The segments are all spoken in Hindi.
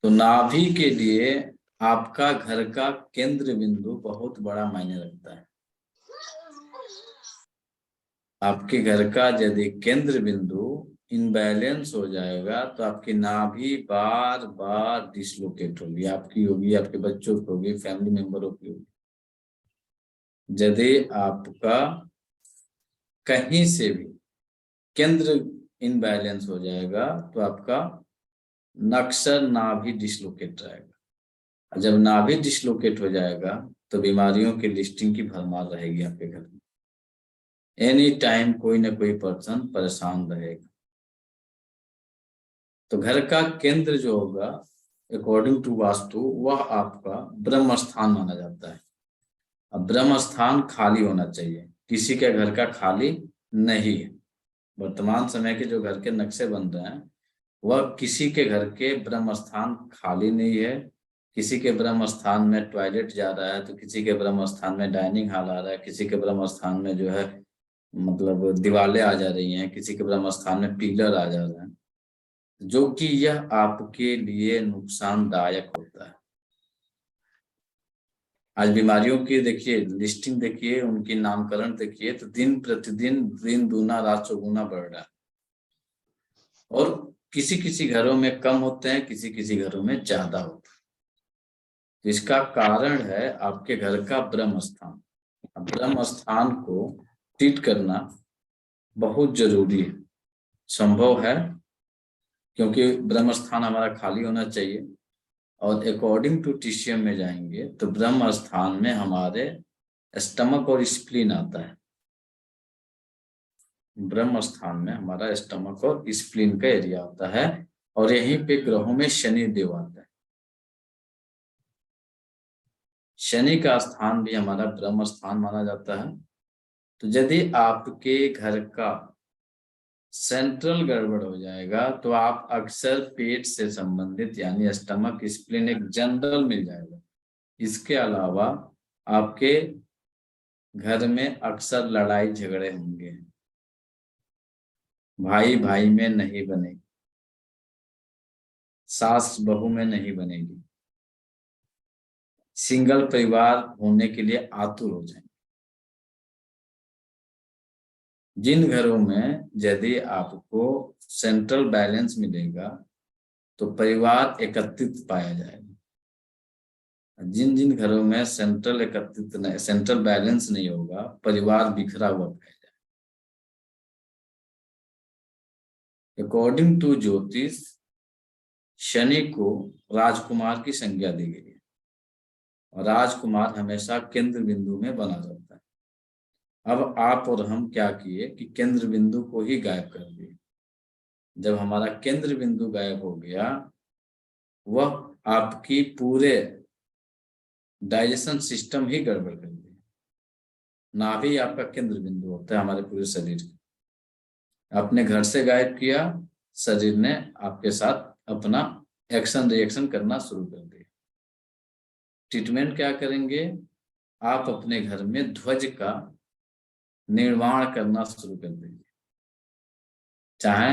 तो नाभि के लिए आपका घर का केंद्र बिंदु बहुत बड़ा मायने रखता है। आपके घर का यदि केंद्र बिंदु इनबैलेंस हो जाएगा तो आपकी नाभि बार बार डिसलोकेट होगी, आपकी होगी, आपके बच्चों की होगी, फैमिली मेंबरों की होगी। यदि आपका कहीं से भी केंद्र इनबैलेंस हो जाएगा तो आपका अक्सर नाभि डिसलोकेट रहेगा। जब नाभि डिसलोकेट हो जाएगा तो बीमारियों की लिस्टिंग की भरमार रहेगी आपके घर में। एनी टाइम कोई ना कोई पर्सन परेशान रहेगा। तो घर का केंद्र जो होगा अकॉर्डिंग टू वास्तु वह आपका ब्रह्म स्थान माना जाता है। अब ब्रह्म स्थान खाली होना चाहिए, किसी के घर का खाली नहीं है। वर्तमान समय के जो घर के नक्शे बन रहे हैं वह किसी के घर के ब्रह्म स्थान खाली नहीं है। किसी के ब्रह्म स्थान में टॉयलेट जा रहा है तो किसी के ब्रह्म स्थान में डाइनिंग हॉल आ रहा है, किसी के ब्रह्म स्थान में जो है मतलब दीवारें आ जा रही हैं, किसी के ब्रह्म स्थान में पिलर आ जा रहे हैं, जो कि यह आपके लिए नुकसानदायक होता है। आज बीमारियों की देखिए लिस्टिंग देखिए, उनकी नामकरण देखिए, तो दिन प्रतिदिन दिन दूना रात चौगुना बढ़ रहा है। और किसी किसी घरों में कम होते हैं, किसी किसी घरों में ज्यादा होते हैं। तो इसका कारण है आपके घर का ब्रह्म स्थान। ब्रह्म स्थान को ट्रीट करना बहुत जरूरी है, संभव है, क्योंकि ब्रह्म स्थान हमारा खाली होना चाहिए। और अकॉर्डिंग टू टीसीएम में जाएंगे तो ब्रह्म स्थान में हमारे स्टमक और स्प्लीन आता है। ब्रह्म स्थान में हमारा स्टमक और स्प्लीन का एरिया आता है और यहीं पे ग्रहों में शनि देव आता है। शनि का स्थान भी हमारा ब्रह्म स्थान माना जाता है। तो यदि आपके घर का सेंट्रल गड़बड़ हो जाएगा तो आप अक्सर पेट से संबंधित यानी स्टमक स्प्लीन एक जनरल मिल जाएगा। इसके अलावा आपके घर में अक्सर लड़ाई झगड़े होंगे, भाई भाई में नहीं बनेगी, सास बहू में नहीं बनेगी, सिंगल परिवार होने के लिए आतुर हो जाएंगे। जिन घरों में यदि आपको सेंट्रल बैलेंस मिलेगा तो परिवार एकत्रित पाया जाएगा। जिन जिन घरों में सेंट्रल बैलेंस नहीं होगा, परिवार बिखरा हुआ पाया जाएगा। अकॉर्डिंग टू ज्योतिष शनि को राजकुमार की संज्ञा दी गई है और राजकुमार हमेशा केंद्र बिंदु में बना रहता है। अब आप और हम क्या किए कि केंद्र बिंदु को ही गायब कर दिए। जब हमारा केंद्र बिंदु गायब हो गया, वह आपकी पूरे डाइजेशन सिस्टम ही गड़बड़ कर दिया। नाभि आपका केंद्र बिंदु होता है हमारे पूरे शरीर का। आपने घर से गायब किया, शरीर ने आपके साथ अपना एक्शन रिएक्शन करना शुरू कर दिया। ट्रीटमेंट क्या करेंगे? आप अपने घर में ध्वज का निर्माण करना शुरू कर दीजिए। चाहे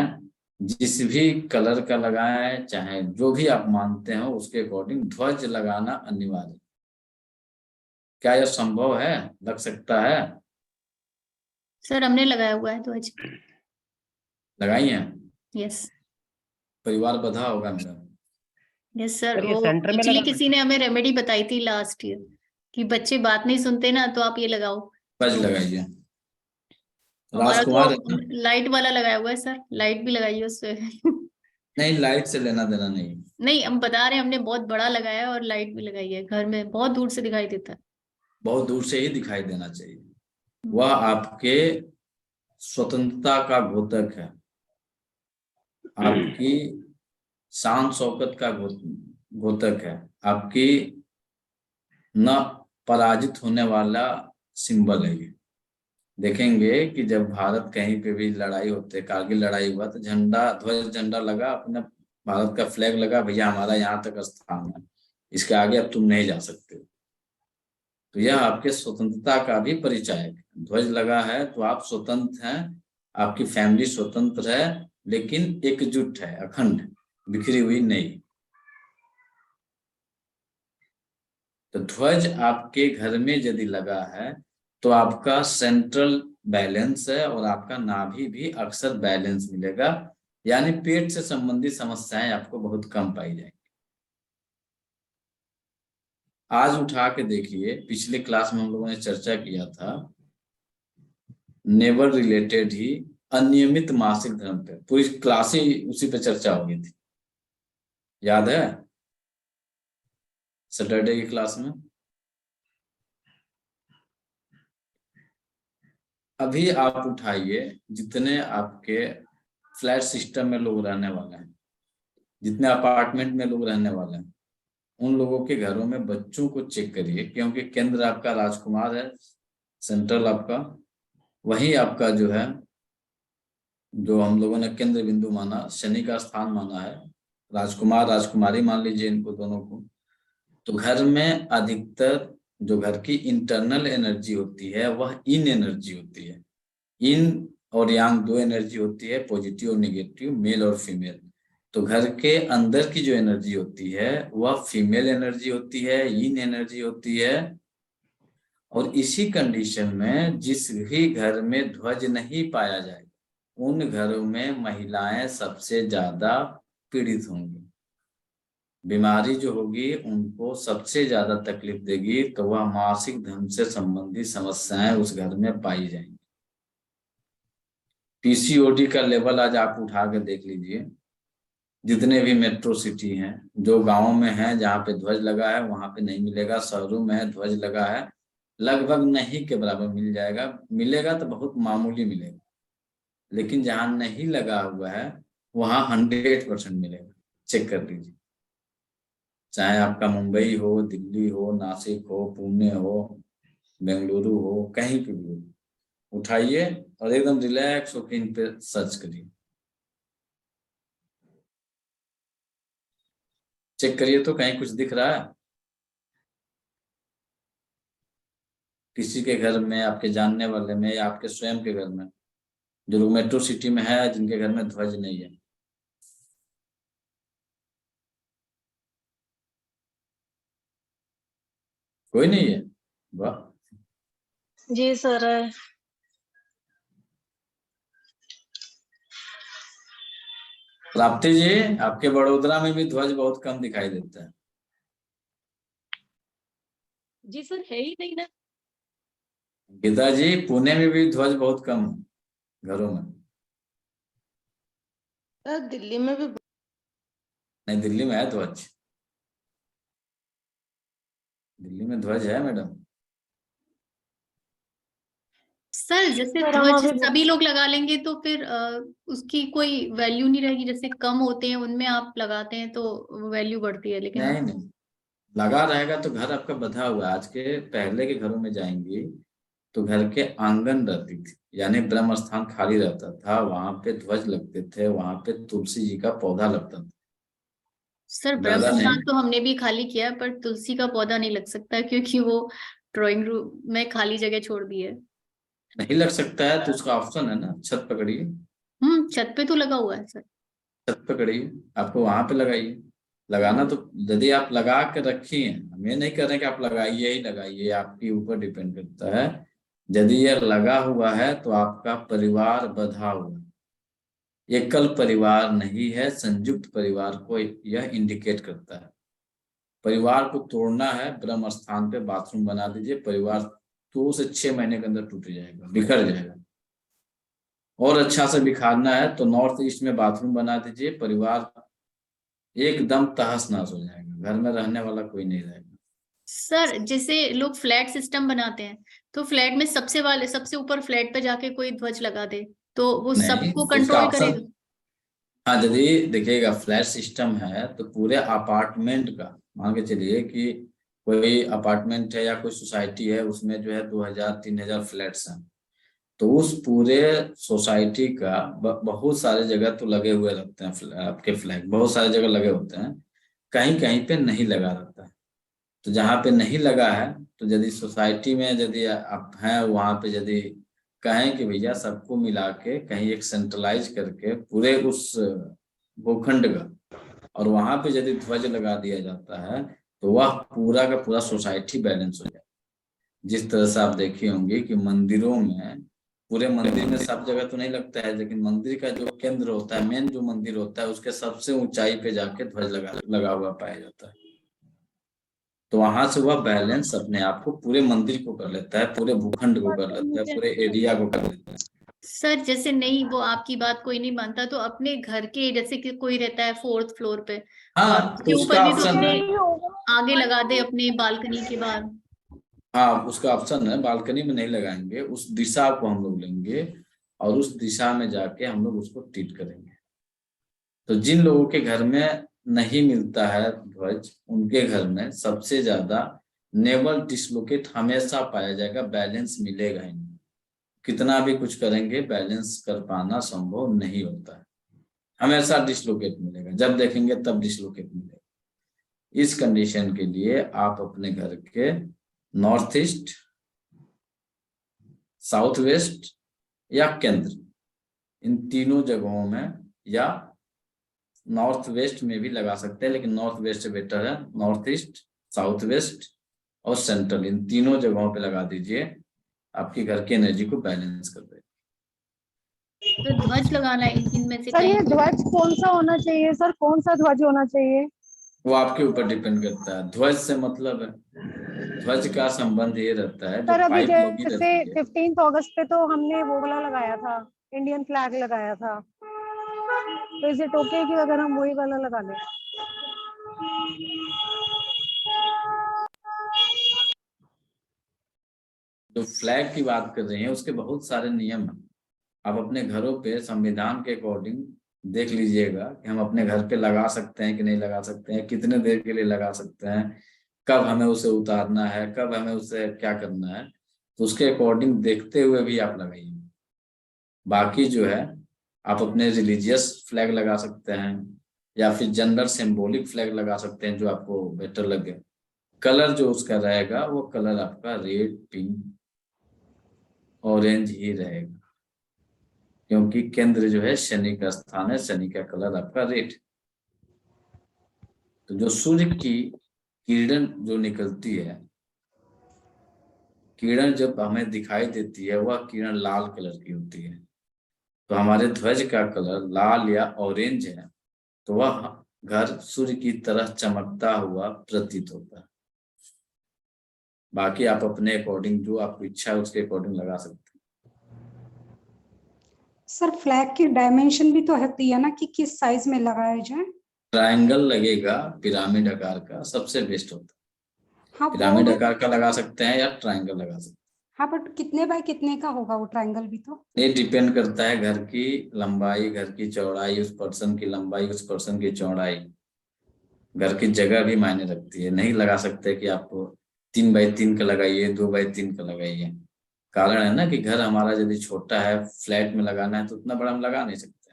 जिस भी कलर का लगाएं, चाहे जो भी आप मानते हो उसके अकॉर्डिंग ध्वज लगाना अनिवार्य। क्या यह संभव है? लग सकता है? सर हमने लगाया हुआ है ध्वज। लगाई है? यस। परिवार बधा होगा मेरा। Yes sir. सर ये वो सेंटर में एक्चुअली लगा किसी ने हमें रेमेडी बताई थी लास्ट ईयर कि बच्चे बात नहीं सुनते ना, तो आप ये लगाओ। ध्वज तो लगाइए। हमारा राजकुमार है तो ना? लाइट वाला लगाया हुआ है सर, लाइट भी लगाइए उससे। नहीं, लाइट से लेना देना नहीं। नहीं, हम बता रहे हैं हमने बहुत बड़ा लगाया है और लाइट भी लगाई है घर में, बहुत दूर से दिखाई देता है। बहुत दूर से ही दिखाई देना चाहिए। वह आपके स्वतंत्रता का घोतक है, आपकी शान शौकत का घोतक है, आपकी न पराजित होने वाला सिंबल है ये। देखेंगे कि जब भारत कहीं पे भी लड़ाई होते, कारगिल लड़ाई हुआ तो झंडा ध्वज झंडा लगा, अपना भारत का फ्लैग लगा, भैया हमारा यहाँ तक स्थान है, इसके आगे अब तुम नहीं जा सकते। तो यह आपके स्वतंत्रता का भी परिचय है। ध्वज लगा है तो आप स्वतंत्र हैं, आपकी फैमिली स्वतंत्र है, लेकिन एकजुट है, अखंड, बिखरी हुई नहीं। तो ध्वज आपके घर में यदि लगा है तो आपका सेंट्रल बैलेंस है और आपका नाभि भी अक्सर बैलेंस मिलेगा, यानी पेट से संबंधित समस्याएं आपको बहुत कम पाई जाएंगी। आज उठा के देखिए, पिछले क्लास में हम लोगों ने चर्चा किया था नेवर रिलेटेड ही अनियमित मासिक धर्म पे, पूरी क्लास ही उसी पे चर्चा हो गई थी, याद है सैटरडे की क्लास में। अभी आप उठाइए, जितने आपके फ्लैट सिस्टम में लोग रहने वाले हैं, जितने अपार्टमेंट में लोग रहने वाले हैं, उन लोगों के घरों में बच्चों को चेक करिए, क्योंकि केंद्र आपका राजकुमार है, सेंट्रल आपका वही आपका जो है, जो हम लोगों ने केंद्र बिंदु माना, शनि का स्थान माना है, राजकुमार राजकुमारी मान लीजिए इनको दोनों को। तो घर में अधिकतर जो घर की इंटरनल एनर्जी होती है वह इन एनर्जी होती है। इन और यांग दो एनर्जी होती है, पॉजिटिव और निगेटिव, मेल और फीमेल। तो घर के अंदर की जो एनर्जी होती है वह फीमेल एनर्जी होती है, इन एनर्जी होती है। और इसी कंडीशन में जिस भी घर में ध्वज नहीं पाया जाए उन घरों में महिलाएं सबसे ज्यादा पीड़ित होंगी। बीमारी जो होगी उनको सबसे ज्यादा तकलीफ देगी, तो वह मासिक धर्म से संबंधित समस्याएं उस घर में पाई जाएंगी। पीसीओडी का लेवल आज आप उठा के देख लीजिए, जितने भी मेट्रो सिटी हैं, जो गांवों में है जहाँ पे ध्वज लगा है वहां पे नहीं मिलेगा, शहरों में है ध्वज लगा है लगभग नहीं के बराबर मिल जाएगा, मिलेगा तो बहुत मामूली मिलेगा। लेकिन जहाँ नहीं लगा हुआ है वहां 100% मिलेगा, चेक कर लीजिए। चाहे आपका मुंबई हो, दिल्ली हो, नासिक हो, पुणे हो, बेंगलुरु हो, कहीं पे भी हो, उठाइए और एकदम रिलैक्स होकर इन पे सर्च करिए, चेक करिए तो कहीं कुछ दिख रहा है किसी के घर में, आपके जानने वाले में, या आपके स्वयं के घर में, जो लोग मेट्रो सिटी में है जिनके घर में ध्वज नहीं है। कोई नहीं है? वाह। जी सर। प्राप्ति जी, आपके बड़ोदरा में भी ध्वज बहुत कम दिखाई देता है। जी सर, है ही नहीं ना। गीता जी, पुणे में भी ध्वज बहुत कम है घरों में। दिल्ली में भी। नहीं, दिल्ली में है ध्वज, दिल्ली में ध्वज है मैडम। सर जैसे सर, हम ध्वज अभी सभी लोग लगा लेंगे तो फिर उसकी कोई वैल्यू नहीं रहेगी। जैसे कम होते हैं उनमें आप लगाते हैं तो वैल्यू बढ़ती है, लेकिन नहीं नहीं, लगा रहेगा तो घर आपका बंधा हुआ है। आज के पहले के घरों में जाएंगी तो घर के आंगन रहती थी, यानी ब्रह्म स्थान खाली रहता था, वहां पे ध्वज लगते थे, वहां पे तुलसी जी का पौधा लगता था। सर ज्यादा ब्रह्म नहीं, स्थान तो हमने भी खाली किया है, पर तुलसी का पौधा नहीं लग सकता क्योंकि वो ड्राइंग रूम में खाली जगह छोड़ दी है। नहीं लग सकता है तो उसका ऑप्शन है ना, छत पकड़िए, छत पे तो लगा हुआ है सर। छत पकड़िए, आपको वहां पे लगाइए। लगाना तो यदि आप लगा के रखी हैं, हम ये नहीं कर रहे कि आप लगाइए ही लगाइए, आपके ऊपर डिपेंड करता है। यदि यह लगा हुआ है तो आपका परिवार बंधा हुआ है, एकल परिवार नहीं है, संयुक्त परिवार को यह इंडिकेट करता है। परिवार को तोड़ना है, ब्रह्म स्थान पे बाथरूम बना दीजिए, परिवार 2 से 6 महीने के अंदर टूट जाएगा, बिखर जाएगा। और अच्छा से बिखारना है तो नॉर्थ ईस्ट में बाथरूम बना दीजिए, परिवार एकदम तहस नहस हो जाएगा, घर में रहने वाला कोई नहीं रहेगा। सर जैसे लोग फ्लैट सिस्टम बनाते हैं तो फ्लैट में सबसे ऊपर फ्लैट पे जाके कोई ध्वज लगा दे तो वो नहीं, सबको उसका कंट्रोल ऑप्शन, करेगा। हाँ यदि देखिएगा फ्लैट सिस्टम है तो पूरे अपार्टमेंट का, मान के चलिए कि कोई अपार्टमेंट है या कोई सोसाइटी है, उसमें जो है 2000-3000 फ्लैट्स हैं, तो उस पूरे सोसाइटी का बहुत सारे जगह तो लगे हुए रहते हैं, आपके फ्लैग बहुत सारे जगह लगे होते हैं, कहीं कहीं पे नहीं लगा रहता है। तो जहाँ पे नहीं लगा है, तो यदि सोसाइटी में यदि आप हैं वहां पे, यदि कहें कि भैया सबको मिला के कहीं एक सेंट्रलाइज करके पूरे उस भूखंड का, और वहां पे यदि ध्वज लगा दिया जाता है तो वह पूरा का पूरा सोसाइटी बैलेंस हो जाए। जिस तरह से आप देखे होंगे कि मंदिरों में, पूरे मंदिर में सब जगह तो नहीं लगता है, लेकिन मंदिर का जो केंद्र होता है, मेन जो मंदिर होता है, उसके सबसे ऊंचाई पे जाके ध्वज लगा हुआ पाया जाता है। तो वहां से वह बैलेंस अपने आप को पूरे मंदिर को कर लेता है, पूरे भूखंड को कर लेता है, पूरे एरिया को कर लेता है। सर जैसे नहीं, वो आपकी बात कोई नहीं मानता, तो अपने घर के जैसे कि कोई रहता है 4th फ्लोर पे, और हाँ, उसके तो ऊपर उसका भी तो ऑप्शन अपने है। आगे लगा दे अपने बालकनी के बाहर। हाँ, उसका ऑप्शन है, बालकनी में नहीं लगाएंगे, उस दिशा को हम लोग लेंगे और उस दिशा में जाके हम लोग उसको ट्रीट करेंगे। तो जिन लोगों के घर में नहीं मिलता है ध्वज, उनके घर में सबसे ज्यादा नेवल डिसलोकेट हमेशा पाया जाएगा, बैलेंस मिलेगा ही नहीं। कितना भी कुछ करेंगे बैलेंस कर पाना संभव नहीं होता है, हमेशा डिसलोकेट मिलेगा, जब देखेंगे तब डिसलोकेट मिलेगा। इस कंडीशन के लिए आप अपने घर के नॉर्थ ईस्ट, साउथ वेस्ट या केंद्र, इन तीनों जगहों में, या नॉर्थ वेस्ट में भी लगा सकते हैं, लेकिन नॉर्थ वेस्ट बेटर है। नॉर्थ ईस्ट, साउथ वेस्ट और सेंट्रल, इन तीनों जगहों पे लगा दीजिए, आपकी घर की एनर्जी को बैलेंस कर देगा। तो ध्वज लगाना है इनमें से सर कहीं ये पे। ध्वज कौन सा होना चाहिए सर, कौन सा ध्वज होना चाहिए? वो आपके ऊपर डिपेंड करता है। ध्वज से मतलब है, ध्वज का संबंध ये रहता है, जो सर अभी पाइप लगी जैसे रहती है। 15 अगस्त पे तो हमने वो वाला लगाया था, इंडियन फ्लैग लगाया था, तो इज इट ओके कि अगर हम वही वाला लगा लें? जो फ्लैग की बात कर रहे हैं उसके बहुत सारे नियम हैं। आप अपने घरों पे संविधान के अकॉर्डिंग देख लीजिएगा कि हम अपने घर पे लगा सकते हैं कि नहीं लगा सकते हैं, कितने देर के लिए लगा सकते हैं, कब हमें उसे उतारना है, कब हमें उसे क्या करना है, तो उसके अकॉर्डिंग देखते हुए भी आप लगाइए। बाकी जो है, आप अपने रिलीजियस फ्लैग लगा सकते हैं या फिर जेंडर सिंबॉलिक फ्लैग लगा सकते हैं, जो आपको बेटर लगे। कलर जो उसका रहेगा वो कलर आपका रेड, पिंक, ऑरेंज ही रहेगा, क्योंकि केंद्र जो है शनि का स्थान है, शनि का कलर आपका रेड। तो जो सूर्य की किरण जो निकलती है, किरण जब हमें दिखाई देती है, वह किरण लाल कलर की होती है। तो हमारे ध्वज का कलर लाल या ऑरेंज है, तो वह घर सूर्य की तरह चमकता हुआ प्रतीत होता है। बाकी आप अपने अकॉर्डिंग, जो आपको इच्छा है उसके अकॉर्डिंग लगा सकते हैं। सर फ्लैग की डायमेंशन भी तो होती है ना कि किस साइज में लगाया जाए? ट्रायंगल लगेगा, पिरामिड आकार का सबसे बेस्ट होता है। हाँ पिरामिड वो, आकार का लगा सकते हैं या ट्रायंगल लगा सकते हैं। हाँ बट कितने बाय कितने का होगा वो ट्रायंगल भी तो? ये डिपेंड करता है घर की लंबाई, घर की चौड़ाई, उस पर्सन की लंबाई, उस पर्सन की चौड़ाई, घर की जगह भी मायने रखती है। नहीं लगा सकते कि आप 3x3 का लगाइए, 2x3 का लगाइए। कारण है ना कि घर हमारा यदि छोटा है, फ्लैट में लगाना है तो उतना बड़ा हम लगा नहीं सकते।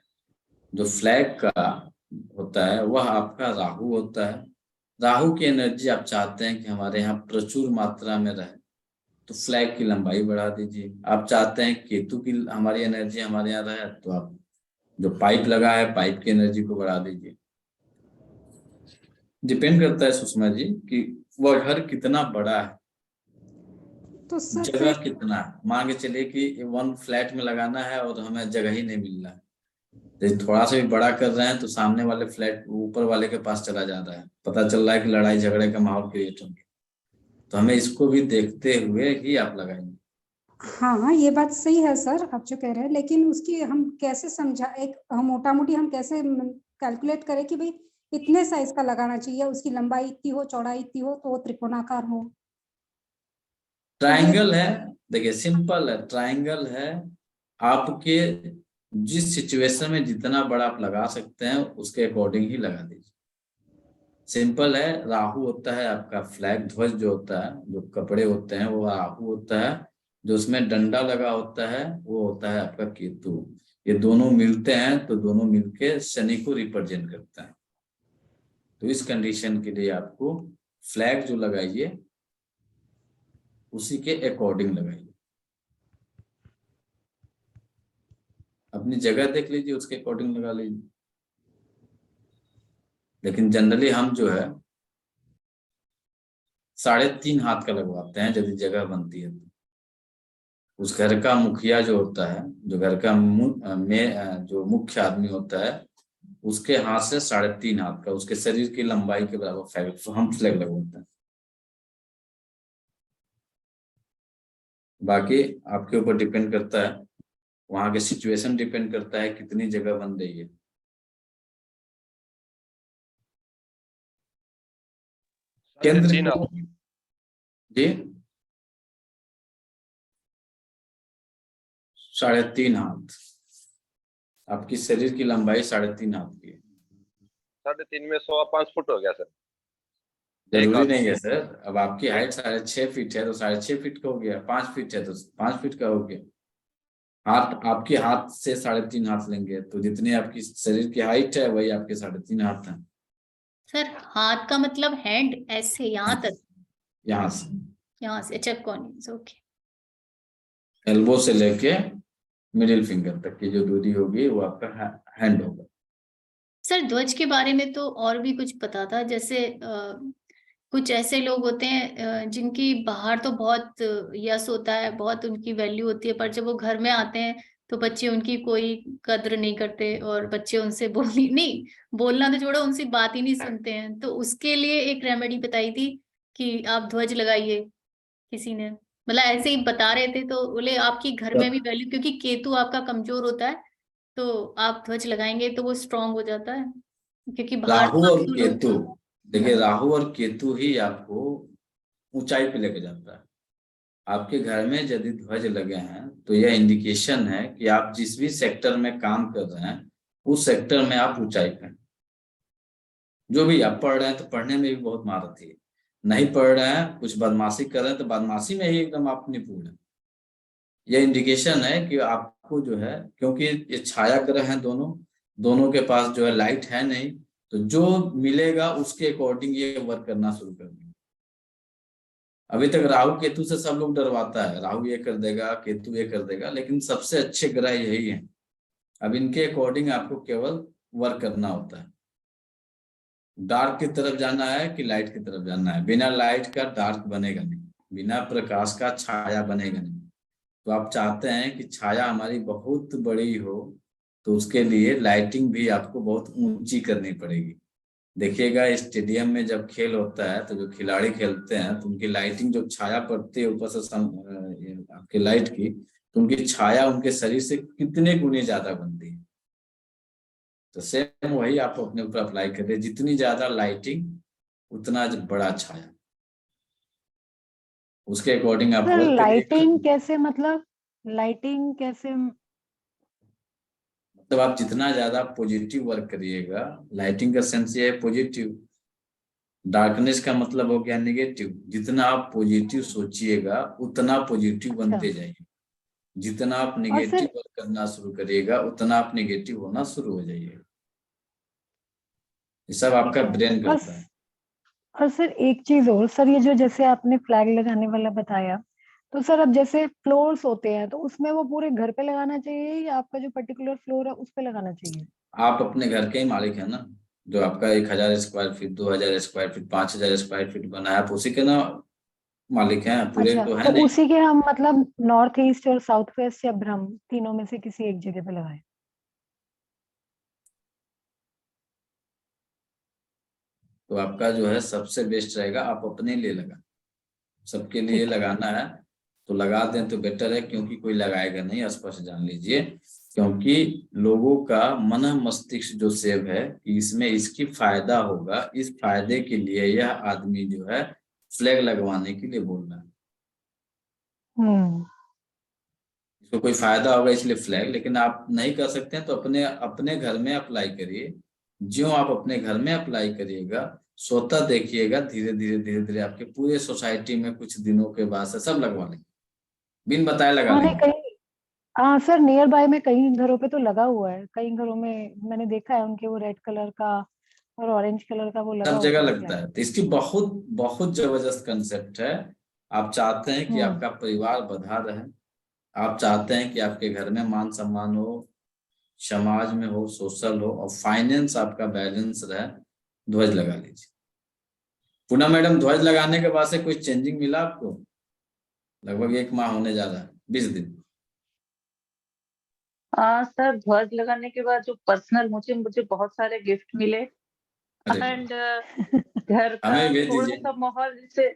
जो फ्लैग का होता है वह आपका राहु होता है। राहु की एनर्जी आप चाहते हैं कि हमारे यहाँ प्रचुर मात्रा में रहे, तो फ्लैग की लंबाई बढ़ा दीजिए। आप चाहते हैं केतु की हमारी एनर्जी हमारे यहाँ रहे, तो आप जो पाइप लगा है पाइप की एनर्जी को बढ़ा दीजिए। डिपेंड करता है सुषमा जी कि वह घर कितना बड़ा है, तो सर जगह फिर कितना है। मान के चलिए कि 1 फ्लैट में लगाना है और हमें जगह ही नहीं मिल रहा है, तो थोड़ा सा भी बड़ा कर रहे हैं तो सामने वाले फ्लैट ऊपर वाले के पास चला जा रहा है, पता चल रहा है कि लड़ाई झगड़े का माहौल क्रिएट होंगे। तो हमें इसको भी देखते हुए ही आप लगाएंगे। हाँ ये बात सही है सर आप जो कह रहे हैं, लेकिन उसकी हम कैसे समझा, एक मोटा मोटी हम कैसे कैलकुलेट करें कि भाई इतने साइज का लगाना चाहिए, उसकी लंबाई इतनी हो, चौड़ाई इतनी हो, तो वो त्रिकोणाकार हो। तो ये ट्रायंगल है, देखिए सिंपल है, ट्रायंगल है। आपके जिस सिचुएशन में जितना बड़ा आप लगा सकते हैं उसके अकॉर्डिंग ही लगा दीजिए। सिंपल है। राहु होता है आपका फ्लैग, ध्वज जो होता है, जो कपड़े होते हैं वो राहु होता है। जो उसमें डंडा लगा होता है वो होता है आपका केतु। ये दोनों मिलते हैं तो दोनों मिलके शनि को रिप्रेजेंट करता है। तो इस कंडीशन के लिए आपको फ्लैग जो लगाइए उसी के अकॉर्डिंग लगाइए। अपनी जगह देख लीजिए, उसके अकॉर्डिंग लगा लीजिए। लेकिन जनरली हम जो है 3.5 हाथ का लगवाते हैं यदि जगह बनती है तो। उस घर का मुखिया जो होता है, जो घर का जो मुख्य आदमी होता है, उसके हाथ से 3.5 हाथ का, उसके शरीर की लंबाई के बराबर हम फ्लैग लगवाते हैं। बाकी आपके ऊपर डिपेंड करता है, वहां के सिचुएशन डिपेंड करता है कितनी जगह बन रही है। केंद्र जी 3.5 हाथ, आपकी शरीर की लंबाई 3.5 हाथ की है। 3.5 में 5.25 फुट हो गया सर। जरूरी नहीं है सर, अब आपकी हाइट 6.5 फीट है तो 6.5 फीट का हो गया, 5 फीट है तो 5 फीट का हो गया। हाथ आपके हाथ से 3.5 हाथ लेंगे तो जितनी आपकी शरीर की हाइट है वही आपके 3.5 हाथ है। सर हाथ का मतलब हैंड ऐसे यहाँ तक? यहाँ से अच्छा कौन, ओके। एल्बो से लेके मिडिल फिंगर तक की जो दूरी होगी वो आपका हैंड होगा। सर ध्वज के बारे में तो और भी कुछ पता था, जैसे कुछ ऐसे लोग होते हैं जिनकी बाहर तो बहुत यश होता है, बहुत उनकी वैल्यू होती है, पर जब वो घर में आते हैं तो बच्चे उनकी कोई कद्र नहीं करते और बच्चे उनसे बोलना तो छोड़ो, उनसे बात ही नहीं सुनते हैं। तो उसके लिए एक रेमेडी बताई थी कि आप ध्वज लगाइए, किसी ने मतलब ऐसे ही बता रहे थे, तो बोले आपकी घर में भी वैल्यू, क्योंकि केतु आपका कमजोर होता है, तो आप ध्वज लगाएंगे तो वो स्ट्रांग हो जाता है, क्योंकि बाहर राहु तो और आप केतु, देखिए राहु और केतु ही आपको ऊंचाई पे लेके जाता है। आपके घर में यदि ध्वज लगे हैं तो यह इंडिकेशन है कि आप जिस भी सेक्टर में काम कर रहे हैं उस सेक्टर में आप ऊंचाई पे हैं। जो भी आप पढ़ रहे हैं तो पढ़ने में भी बहुत महारत है, नहीं पढ़ रहे हैं कुछ बदमाशी कर रहे हैं तो बदमाशी में ही एकदम आप निपुण है। यह इंडिकेशन है कि आपको जो है, क्योंकि ये छाया ग्रह हैं दोनों के पास जो है लाइट है नहीं, तो जो मिलेगा उसके अकॉर्डिंग ये वर्क करना शुरू कर देंगे। अभी तक राहु केतु से सब लोग डरवाता है, राहु ये कर देगा केतु ये कर देगा, लेकिन सबसे अच्छे ग्रह यही हैं। अब इनके अकॉर्डिंग आपको केवल वर्क करना होता है। डार्क की तरफ जाना है कि लाइट की तरफ जाना है, बिना लाइट का डार्क बनेगा नहीं, बिना प्रकाश का छाया बनेगा नहीं। तो आप चाहते हैं कि छाया हमारी बहुत बड़ी हो, तो उसके लिए लाइटिंग भी आपको बहुत ऊंची करनी पड़ेगी। देखिएगा स्टेडियम में जब खेल होता है तो जो खिलाड़ी खेलते हैं तो उनकी लाइटिंग, जो छाया पड़ती है ऊपर से आपके लाइट की, तो उनकी छाया उनके शरीर से कितने गुने ज्यादा बनती है। तो सेम वही आप अपने ऊपर अप्लाई कर रहे हैं, जितनी ज्यादा लाइटिंग उतना बड़ा छाया, उसके अकॉर्डिंग आप वर्क लाइटिंग कैसे, मतलब लाइटिंग कैसे? मतलब आप जितना ज्यादा पॉजिटिव वर्क करिएगा, लाइटिंग का सेंस ये है पॉजिटिव, डार्कनेस का मतलब हो गया नेगेटिव। जितना आप पॉजिटिव सोचिएगा उतना पॉजिटिव बनते जाइए, जितना आप नेगेटिव वर्क करना शुरू करिएगा उतना आप नेगेटिव होना शुरू हो जाइएगा। ये सब आपका ब्रेन करता है। और सर एक चीज और सर, ये जो जैसे आपने फ्लैग लगाने वाला बताया, तो सर अब जैसे फ्लोर्स होते हैं तो उसमें वो पूरे घर पे लगाना चाहिए या आपका जो पर्टिकुलर फ्लोर है उस पे लगाना चाहिए? आप अपने घर के ही मालिक है ना, जो आपका 1000 square feet, 2000 square feet, 5000 square feet बना है, आप उसी के ना मालिक हैं, पूरे अच्छा, तो है तो नहीं। उसी के हम मतलब नॉर्थ ईस्ट और साउथ वेस्ट या ब्रह्म, तीनों में से किसी एक जगह पे लगाए? तो आपका जो है सबसे बेस्ट रहेगा आप अपने लिए लगा, सबके लिए ठीक है। लगाना है तो लगा दें तो बेटर है, क्योंकि कोई लगाएगा नहीं, स्पष्ट जान लीजिए। क्योंकि लोगों का मन मस्तिष्क जो सेव है कि इसमें इसकी फायदा होगा, इस फायदे के लिए यह आदमी जो है फ्लैग लगवाने के लिए बोल रहा है, इसको कोई फायदा होगा इसलिए फ्लैग। लेकिन आप नहीं कर सकते हैं तो अपने अपने घर में अप्लाई करिए। जो आप अपने घर में अप्लाई करिएगा, स्वतः देखिएगा धीरे धीरे धीरे धीरे आपके पूरे सोसाइटी में कुछ दिनों के बाद से सब लगवा लेंगे, बिन बताए लगा हाँ नहीं, लेंगे। कहीं हाँ सर, नियर बाय में कई घरों पे तो लगा हुआ है, कई घरों में मैंने देखा है उनके वो रेड कलर का और ऑरेंज कलर का वो लगा सब जगह होता है लगता फ्लैग। है, तो इसकी बहुत बहुत जबरदस्त कंसेप्ट है। आप चाहते हैं कि आपका परिवार बधा रहे, आप चाहते हैं कि आपके घर में मान सम्मान हो, समाज में हो, सोशल हो, और फाइनेंस आपका बैलेंस रहे, ध्वज लगा लीजिए। पुनः मैडम, ध्वज लगाने के बाद से कोई चेंजिंग मिला आपको? लगभग 1 माह होने जा रहा है, 20 दिन। सर ध्वज लगाने के बाद जो पर्सनल मुझे बहुत सारे गिफ्ट मिले अरे एंड घर का हमें भेज थोड़ा दीजिए। सा माहौल जैसे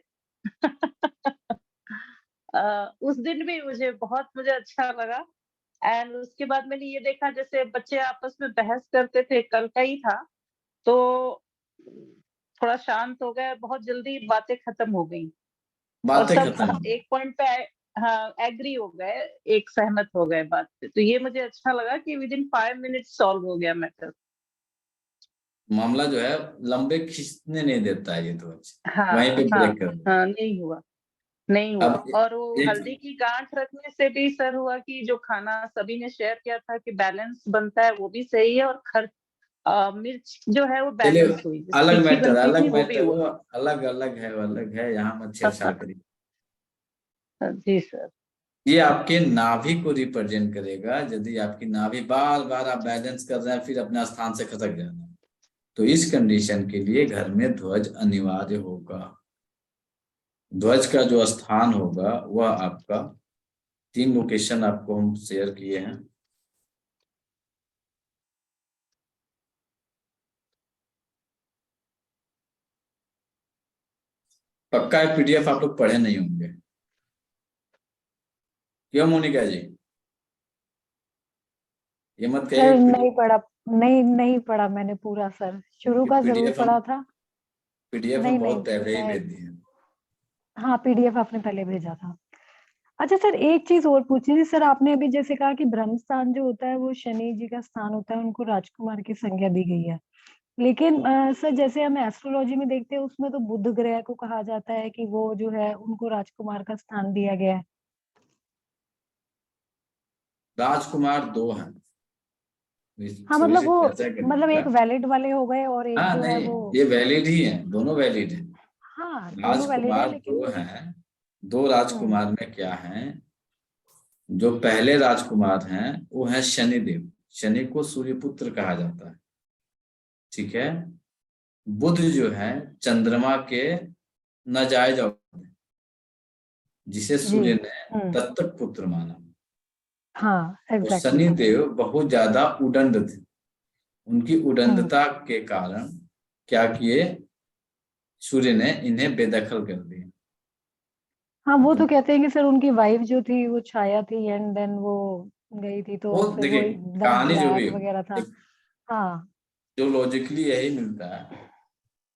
उस दिन भी मुझे अच्छा लगा। एंड उसके बाद मैंने ये देखा जैसे बच्चे आपस में बहस करते थे, कल का ही था, तो थोड़ा शांत हो गए, बहुत जल्दी बातें खत्म हो गई और बातें सब खत्म हो गई। एक पॉइंट पे हाँ एग्री हो गए, एक सहमत हो गए बात पे। तो ये मुझे अच्छा लगा कि विद इन 5 मिनट्स सॉल्व हो गया मैटर। मामला जो है लंबे खींचने नहीं देता है ये ध्वज, हाँ वहीं पे हाँ ब्रेक कर देता हाँ, नहीं हुआ अब और वो एक हल्दी की गांठ रखने से भी सर हुआ कि जो खाना सभी ने शेयर किया था कि बैलेंस बनता है, वो भी सही है, और मिर्च जो है वो चलिए, बैलेंस हुई, जैसे अलग तीखी मैटर, बनती थी अलग वो भी मैटर, हुआ। वो अलग अलग है, यहाँ मत छेड़छाड़ करिए। जी सर। ये आपके नाभि को रिप्रेजेंट करेगा। यदि आपकी नाभि बार बार आप बैलेंस कर रहे हैं, फिर अपने स्थान से खसक जाना, तो इस कंडीशन के लिए घर में ध्वज अनिवार्य होगा। ध्वज का जो स्थान होगा वह आपका 3 लोकेशन आपको हम शेयर किए हैं। पक्का है पीडीएफ आप लोग पढ़े नहीं होंगे, क्यों मोनिका जी? ये मत सर कहिए नहीं पढ़ा, नहीं पढ़ा मैंने पूरा सर, शुरू का जरूर पीडीएफ पढ़ा था। हम नहीं बहुत पहले ही मैं, भेज दिए। हाँ पीडीएफ आपने पहले भेजा था। अच्छा सर, एक चीज और पूछनी थी सर, आपने अभी जैसे कहा कि ब्रह्म स्थान जो होता है वो शनि जी का स्थान होता है, उनको राजकुमार की संज्ञा दी गई है। लेकिन सर जैसे हम एस्ट्रोलॉजी में देखते हैं उसमें तो बुध ग्रह को कहा जाता है कि वो जो है उनको राजकुमार का स्थान दिया गया है। राजकुमार 2 हैं, हाँ थोड़ी मतलब सी वो, चर्चा मतलब करिएगा। एक वैलिड वाले हो गए और एक हाँ जो है नहीं, वो, ये वैलिड ही है, दोनों वैलिड है। हाँ दोनों वैलिड है राजकुमार 2 लेकिन। हैं। 2 हम्म राजकुमार में क्या है, जो पहले राजकुमार हैं वो है शनिदेव। शनि को सूर्यपुत्र कहा जाता है, ठीक है। बुध जो है चंद्रमा के नाजायज अवतार हैं, जिसे जी। सूर्य ने हम्म दत्तक पुत्र माना। हाँ और एग्जैक्टली। शनिदेव बहुत ज्यादा उदंड थे। उनकी हम्म उदंडता के कारण क्या किए, सूर्य ने इन्हें बेदखल कर दिया। हाँ वो तो तो कहते हैं कि सर उनकी वाइफ जो थी वो छाया थी एंड देन वो गई थी तो वो फिर वो देखिए, कहानी जो भी ड्रैग हो, वगैरह था। हाँ। जो लॉजिकली यही मिलता है।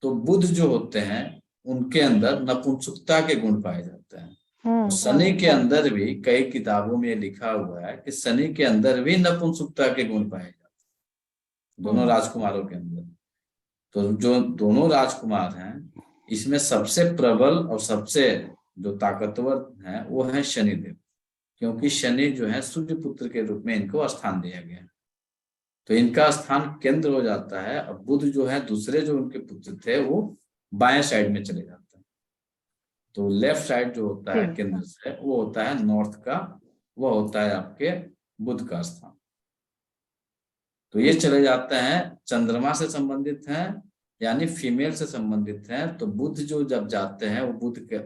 तो बुध जो होते हैं उनके अंदर नपुंसकता के गुण पाए जाते हैं। और शनि के राइट। अंदर भी कई किताबों में लिखा हुआ है कि शनि के अंदर भी नपुंसकता के गुण पाए जाते हैं, दोनों राजकुमारों के अंदर। तो जो दोनों राजकुमार हैं, इसमें सबसे प्रबल और सबसे जो ताकतवर है वो है शनिदेव, क्योंकि शनि जो है सूर्य पुत्र के रूप में इनको स्थान दिया गया। तो इनका स्थान केंद्र हो जाता है। अब बुध जो है दूसरे जो उनके पुत्र थे वो बाएं साइड में चले जाते हैं। तो लेफ्ट साइड जो होता है ठीक। केंद्र से, वो होता है नॉर्थ का, वो होता है आपके बुध का स्थान। तो ये चले जाते हैं, चंद्रमा से संबंधित हैं, यानी फीमेल से संबंधित हैं। तो बुध जो जब जाते हैं, वो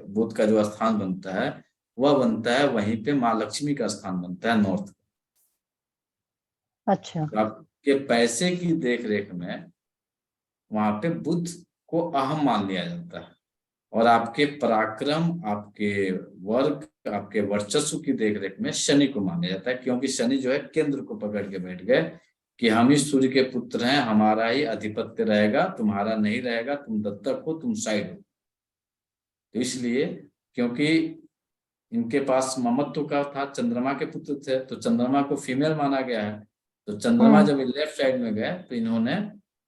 बुध का जो स्थान बनता है वह बनता है वहीं पे माँ लक्ष्मी का स्थान बनता है नॉर्थ। अच्छा। तो आपके पैसे की देख रेख में वहां पे बुध को अहम मान लिया जाता है, और आपके पराक्रम, आपके वर्ग, आपके वर्चस्व की देखरेख में शनि को माना जाता है, क्योंकि शनि जो है केंद्र को पकड़ के बैठ गए कि हम ही सूर्य के पुत्र हैं, हमारा ही आधिपत्य रहेगा, तुम्हारा नहीं रहेगा, तुम दत्तक हो, तुम साइड हो। तो इसलिए, क्योंकि इनके पास ममत्व का था, चंद्रमा के पुत्र थे, तो चंद्रमा को फीमेल माना गया है। तो चंद्रमा जब लेफ्ट साइड में गए तो इन्होंने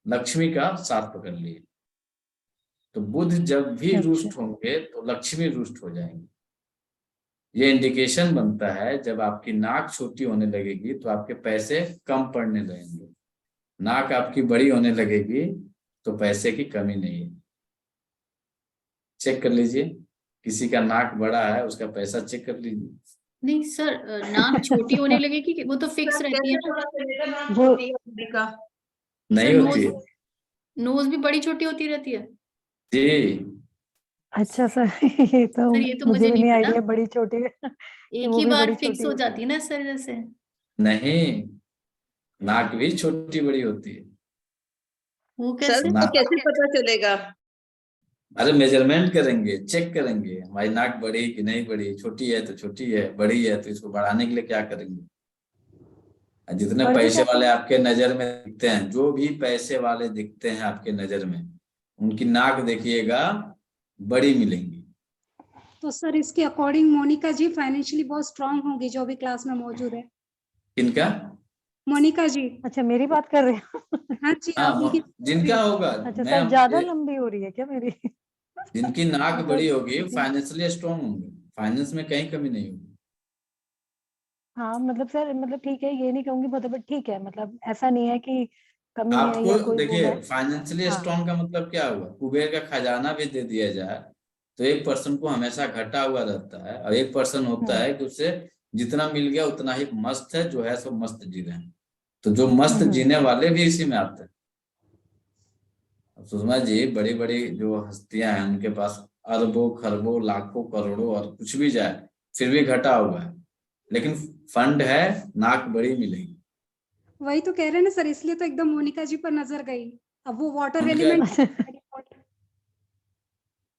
लक्ष्मी का साथ पकड़ लिया। तो बुध जब भी अच्छा। रुष्ट होंगे तो लक्ष्मी रुष्ट हो जाएंगे। ये इंडिकेशन बनता है जब आपकी नाक छोटी होने लगेगी तो आपके पैसे कम पड़ने लगेंगे, नाक आपकी बड़ी होने लगेगी तो पैसे की कमी नहीं है। चेक कर लीजिए, किसी का नाक बड़ा है उसका पैसा चेक कर लीजिए। नहीं सर, नाक छोटी होने लगेगी कि वो तो फिक्स रहती है ना। वो नहीं सर होती है नोज भी बड़ी छोटी होती रहती है। जी। अच्छा सर ये तो सर ये तो मुझे मुझे भी नहीं नहीं पता, आइडिया, बड़ी छोटी कि एक वो ही भी बार बड़ी फिक्स छोटी हो होती जाती है। है ना सर जैसे। नहीं, नाक भी छोटी बड़ी होती है। वो सर कैसे? तो नाक, कैसे पता चलेगा? अरे मेजरमेंट करेंगे, चेक करेंगे हमारी नाक बड़ी कि नहीं बड़ी, छोटी है तो छोटी है, बड़ी है तो इसको बढ़ाने के लिए क्या करेंगे। जितने और जैसे पैसे आपने वाले आपके नजर में दिखते हैं, जो भी पैसे वाले दिखते हैं आपके नजर में, उनकी नाक देखिएगा बड़ी मिलेंगी। तो सर इसके अकॉर्डिंग मोनिका जी फाइनेंशियली बहुत स्ट्रांग होंगी जो अभी क्लास में मौजूद है। किनका? मोनिका जी। अच्छा मेरी बात कर रहे हो हाँ जी, हाँ, आप उनकी जिनका होगा अच्छा सर मैम, ज्यादा लंबी हो रही है क्या मेरी? जिनकी नाक बड़ी मतलब होगी फाइनेंशियली स्ट्रांग होंगे, फाइनेंस में कहीं कमी नहीं होगी। हाँ मतलब सर, मतलब ठीक है, ये नहीं कहूंगी बहुत, बट ठीक है, मतलब ऐसा नहीं है कि कमी है आपको या कोई वो देखिए, है। फाइनेंशियली हाँ स्ट्रांग का मतलब क्या हुआ, कुबेर का खजाना भी दे दिया जाए तो एक पर्सन को हमेशा घटा हुआ रहता है, और एक पर्सन होता हम्म है कि उसे जितना मिल गया उतना ही मस्त है, जो है सो मस्त जी रहे हैं। तो जो मस्त हम्म। जीने वाले भी इसी में आते हैं। अब सुषमा जी, बड़ी बड़ी जो हस्तियां हैं उनके पास अरबों खरबों लाखों करोड़ों और कुछ भी जाए, फिर भी घटा हुआ है, लेकिन फंड है, नाक बड़ी मिलेगी। वही तो कह रहे हैं ना सर, इसलिए तो एकदम मोनिका जी पर नजर गई। अब वो वाटर उनके एलिमेंट।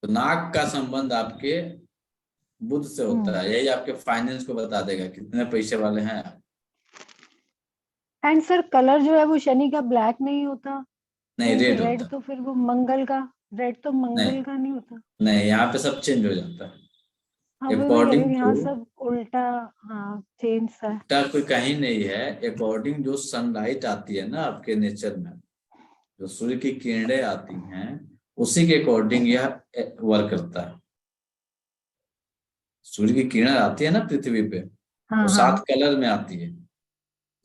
तो नाक का संबंध आपके बुद्ध से होता हम्म। है, यही आपके फाइनेंस को बता देगा कितने पैसे वाले हैं आप। एंड सर कलर जो है वो शनि का ब्लैक नहीं होता, नहीं, क्योंकि रेड रेड होता है। तो फिर वो मंगल का, रेड तो नहीं मंगल का नहीं होता। नहीं, यहाँ पे सब चेंज हो जाता हाँ है वही मैं कह रही अकॉर्डिंग हूँ, यहाँ टू। सब उल्टा। हाँ चेंज सा है। उल्टा कोई कहीं नहीं है, अकॉर्डिंग जो सनलाइट आती है ना आपके नेचर में, जो सूर्य की किरणें आती हैं, उसी के अकॉर्डिंग यह वर्क करता है। सूर्य की किरण आती है ना पृथ्वी पे, वो हाँ हाँ 7 कलर में आती है।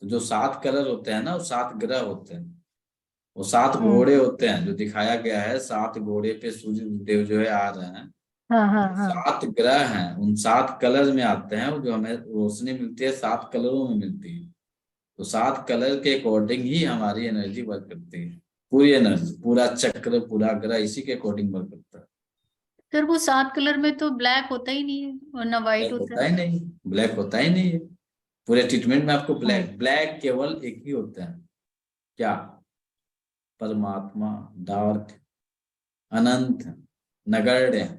तो जो 7 कलर होते हैं ना, वो 7 ग्रह होते हैं, वो 7 हम्म। घोड़े होते हैं, जो दिखाया गया है 7 घोड़े पे सूर्य देव जो है आ रहे हैं। हाँ हाँ तो हाँ 7 ग्रह हैं, उन 7 कलर में आते हैं, जो हमें रोशनी मिलती है 7 कलरों में मिलती है। तो 7 कलर के अकॉर्डिंग ही हमारी एनर्जी वर्क करती है। पूरी एनर्जी, पूरा चक्र, पूरा ग्रह इसी के अकॉर्डिंग वर्क करता है। सर वो 7 कलर में तो ब्लैक होता ही नहीं है और ना व्हाइट ब्लैक होता होता है। ही नहीं, ब्लैक होता ही नहीं है। पूरे ट्रीटमेंट में आपको हम्म। ब्लैक ब्लैक केवल एक ही होता है, क्या? परमात्मा, डार्क, अनंत, नगण्य।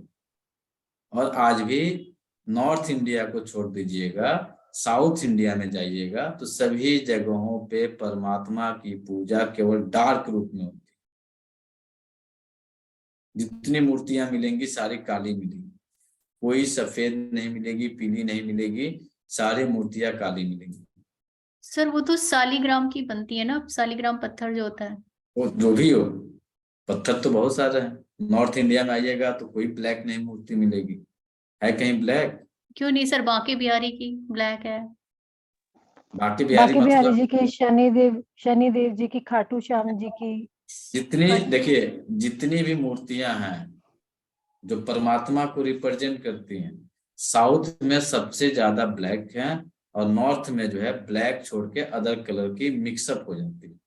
और आज भी नॉर्थ इंडिया को छोड़ दीजिएगा, साउथ इंडिया में जाइएगा तो सभी जगहों पे परमात्मा की पूजा केवल डार्क रूप में होती है। जितनी मूर्तियां मिलेंगी सारी काली मिलेंगी, कोई सफेद नहीं मिलेगी, पीली नहीं मिलेगी, सारी मूर्तियां काली मिलेंगी। सर वो तो सालीग्राम की बनती है ना, सालीग्राम पत्थर जो होता है। वो जो भी हो, पत्थर तो बहुत सारे हैं। नॉर्थ इंडिया में आइएगा तो कोई ब्लैक नहीं मूर्ति मिलेगी, है कहीं ब्लैक? क्यों नहीं सर, बांके बिहारी की ब्लैक है। बाकी बिहारी बाकी बिहारी जी मतलब, की, शनि देव जी की, खाटू श्याम जी की। जितनी देखिए, जितनी भी मूर्तियां हैं जो परमात्मा को रिप्रेजेंट करती हैं, साउथ में सबसे ज्यादा ब्लैक है, और नॉर्थ में जो है ब्लैक छोड़ के अदर कलर की मिक्सअप हो जाती है।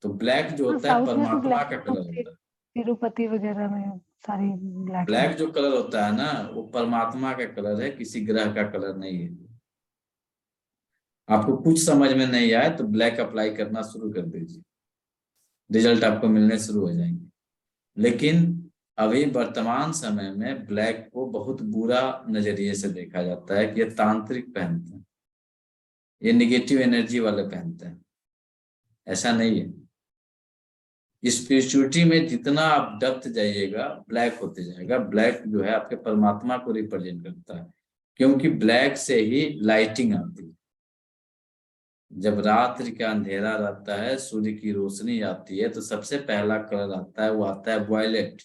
तो ब्लैक जो हाँ होता है साउथ में तो परमात्मा ब्लैक का तो कलर होता है। तिरुपति वगैरह में सारी ब्लैक है। ब्लैक जो कलर होता है ना, वो परमात्मा का कलर है, किसी ग्रह का कलर नहीं है। आपको कुछ समझ में नहीं आए तो ब्लैक अप्लाई करना शुरू कर दीजिए, रिजल्ट आपको मिलने शुरू हो जाएंगे। लेकिन अभी वर्तमान समय में ब्लैक को बहुत बुरा नजरिए से देखा जाता है कि ये तांत्रिक पहनते हैं, ये निगेटिव एनर्जी वाले पहनते हैं। ऐसा नहीं है। स्पिरिचुअलिटी में जितना आप डेप्थ जाइएगा ब्लैक होते जाएगा। ब्लैक जो है आपके परमात्मा को रिप्रेजेंट करता है, क्योंकि ब्लैक से ही लाइटिंग आती है। जब रात्रि का अंधेरा रहता है, सूर्य की रोशनी आती है, तो सबसे पहला कलर आता है, वो आता है वायलेट,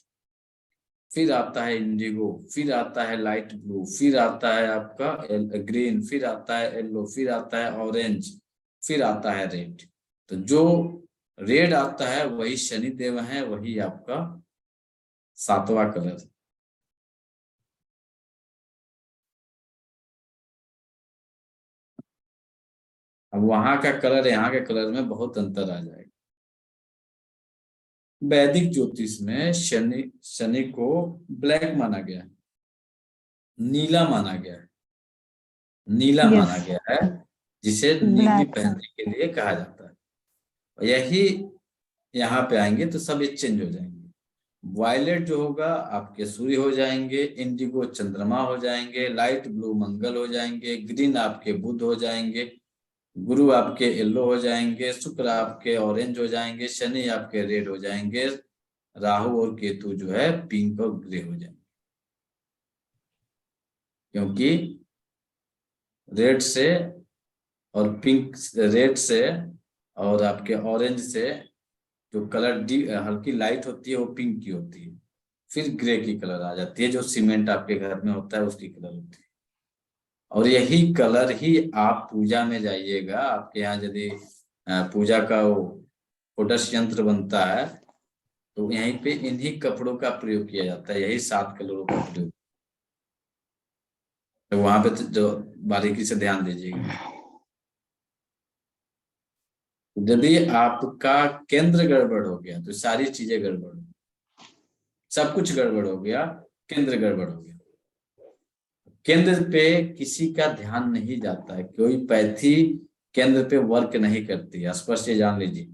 फिर आता है इंडिगो, फिर आता है लाइट ब्लू, फिर आता है आपका ग्रीन, फिर आता है येलो, फिर आता है ऑरेंज, फिर आता है रेड। तो जो रेड आता है वही शनि देव है, वही आपका 7वां कलर। अब वहां का कलर यहाँ के कलर में बहुत अंतर आ जाएगा। वैदिक ज्योतिष में शनि को ब्लैक माना गया है, नीला माना गया है, नीला Yes. माना गया है, जिसे नीली Black, sir. पहनने के लिए कहा जाता है। और यही यहाँ पे आएंगे तो सब चेंज हो जाएंगे। वायलेट जो होगा आपके सूर्य हो जाएंगे, इंडिगो चंद्रमा हो जाएंगे, लाइट ब्लू मंगल हो जाएंगे, ग्रीन आपके बुध हो जाएंगे, गुरु आपके येलो हो जाएंगे, शुक्र आपके ऑरेंज हो जाएंगे, शनि आपके रेड हो जाएंगे, राहु और केतु जो है पिंक और ग्रे हो जाएंगे। क्योंकि रेड से और पिंक, रेड से और आपके ऑरेंज से जो कलर हल्की लाइट होती है वो पिंक की होती है, फिर ग्रे की कलर आ जाती है, जो सीमेंट आपके घर में होता है उसकी कलर होती है। और यही कलर ही आप पूजा में जाइएगा, आपके यहाँ यदि पूजा का वो फोटस यंत्र बनता है तो यहीं पे इन्हीं कपड़ों का प्रयोग किया जाता है, यही 7 कलरों का प्रयोग। तो वहां पे तो जो बारीकी से ध्यान दीजिएगा। यदि आपका केंद्र गड़बड़ हो गया तो सारी चीजें गड़बड़ हो, सब कुछ गड़बड़ हो गया, केंद्र गड़बड़ हो गया। केंद्र पे किसी का ध्यान नहीं जाता है, कोई पैथी केंद्र पे वर्क नहीं करती है, स्पष्ट ये जान लीजिए।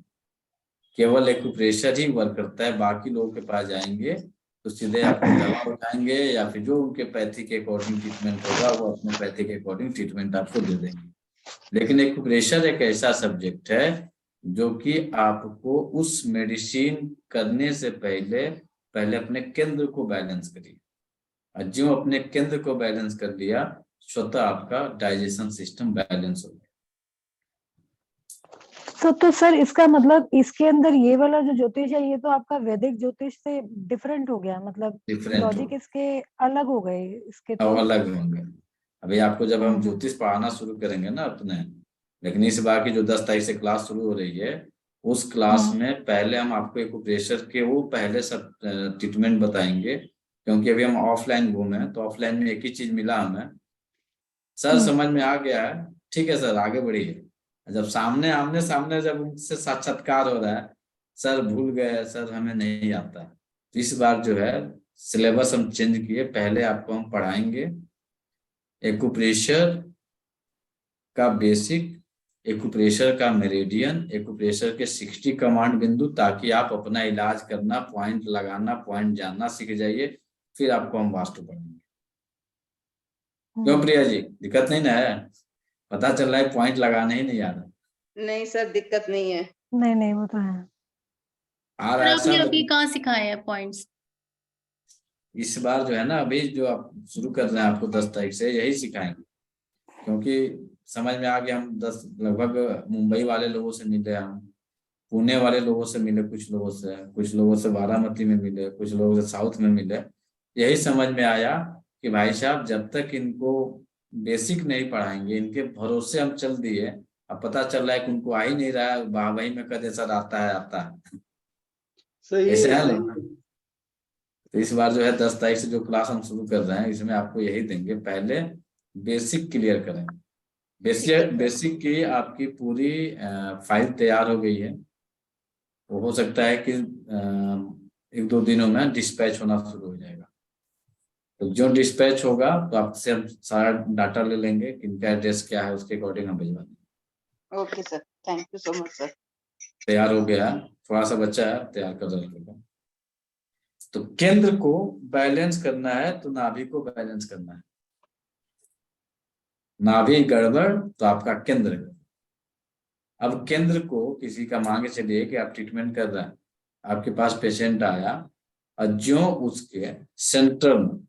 केवल एक्यूप्रेशर ही वर्क करता है, बाकी लोगों के पास जाएंगे तो सीधे आपको दवा उठाएंगे या फिर जो उनके पैथी के अकॉर्डिंग ट्रीटमेंट होगा वो अपने पैथी के अकॉर्डिंग ट्रीटमेंट आपको दे देंगे। लेकिन एक्यूप्रेशर एक ऐसा सब्जेक्ट है जो कि आपको उस मेडिसिन करने से पहले अपने केंद्र को बैलेंस करिए, और जो अपने केंद्र को बैलेंस कर लिया स्वतः आपका डाइजेशन सिस्टम बैलेंस हो गया। तो सर इसका मतलब इसके अंदर ये वाला जो ज्योतिष है ये तो आपका वैदिक ज्योतिष से डिफरेंट हो गया, मतलब डिफरेंट लॉजिक इसके अलग हो गए इसके तो। और अलग होंगे। अभी आपको जब हम ज्योतिष पढ़ाना शुरू करेंगे ना अपने, लेकिन इस बार की जो 10 तारीख से क्लास शुरू हो रही है उस क्लास में पहले हम आपको एक्यूप्रेशर के वो पहले सब ट्रीटमेंट बताएंगे, क्योंकि अभी हम ऑफलाइन घूमे तो ऑफलाइन में एक ही चीज मिला हमें, सर समझ में आ गया है, ठीक है सर आगे बढ़िए। जब आमने सामने जब उनसे साक्षात्कार हो रहा है, सर भूल गए सर हमें नहीं आता। तो इस बार जो है सिलेबस हम चेंज किए, पहले आपको हम पढ़ाएंगे एक्यूप्रेशर का बेसिक, एक्यूप्रेशर का मेरिडियन, एक्यूप्रेशर के 60 कमांड बिंदु, ताकि आप अपना इलाज करना, पॉइंट लगाना, पॉइंट जानना सीख जाइए। फिर आपको हम वास्तु पढ़ाएंगे। क्यों प्रिया जी, दिक्कत नहीं ना है? पता चल रहा है पॉइंट लगाने ही नहीं आ रहा। नहीं सर दिक्कत नहीं है। नहीं वो तो है। आ रहा है आपने सब। अभी कहाँ सिखाए हैं पॉइंट्स? इस बार जो है ना अभी जो आप शुरू कर रहे हैं आपको 10 तारीख से यही सिखाएंगे, क्योंकि समझ में आ गया। हम 10 लगभग मुंबई वाले लोगों से मिले, हम पुणे वाले लोगों से मिले, कुछ लोगों से बारामती में मिले, कुछ लोगों से साउथ में मिले। यही समझ में आया कि भाई साहब जब तक इनको बेसिक नहीं पढ़ाएंगे, इनके भरोसे हम चल दिए, अब पता चल रहा है कि उनको आ ही नहीं रहा है, वाहवाही में कहते सर आता है ऐसे है ना। तो इस बार जो है 10 तारीख से जो क्लास हम शुरू कर रहे हैं इसमें आपको यही देंगे, पहले बेसिक क्लियर करें। बेसिक की आपकी पूरी फाइल तैयार हो गई है, वो हो सकता है कि 1-2 दिनों में डिस्पैच होना शुरू हो जाएगा। तो जो डिस्पैच होगा तो आपसे हम सारा डाटा ले लेंगे कि इनका एड्रेस क्या है, उसके अकॉर्डिंग हम भिजवा देंगे। Okay sir, thank you so much sir. तैयार हो गया, थोड़ा सा बच्चा है, तैयार कर रखेगा। तो केंद्र को बैलेंस करना है तो नाभि को बैलेंस करना है। नाभि गड़बड़ तो आपका केंद्र है। अब केंद्र को किसी का मांगे चलिए कि आप ट्रीटमेंट कर रहे हैं, आपके पास पेशेंट आया और जो उसके सेंटर में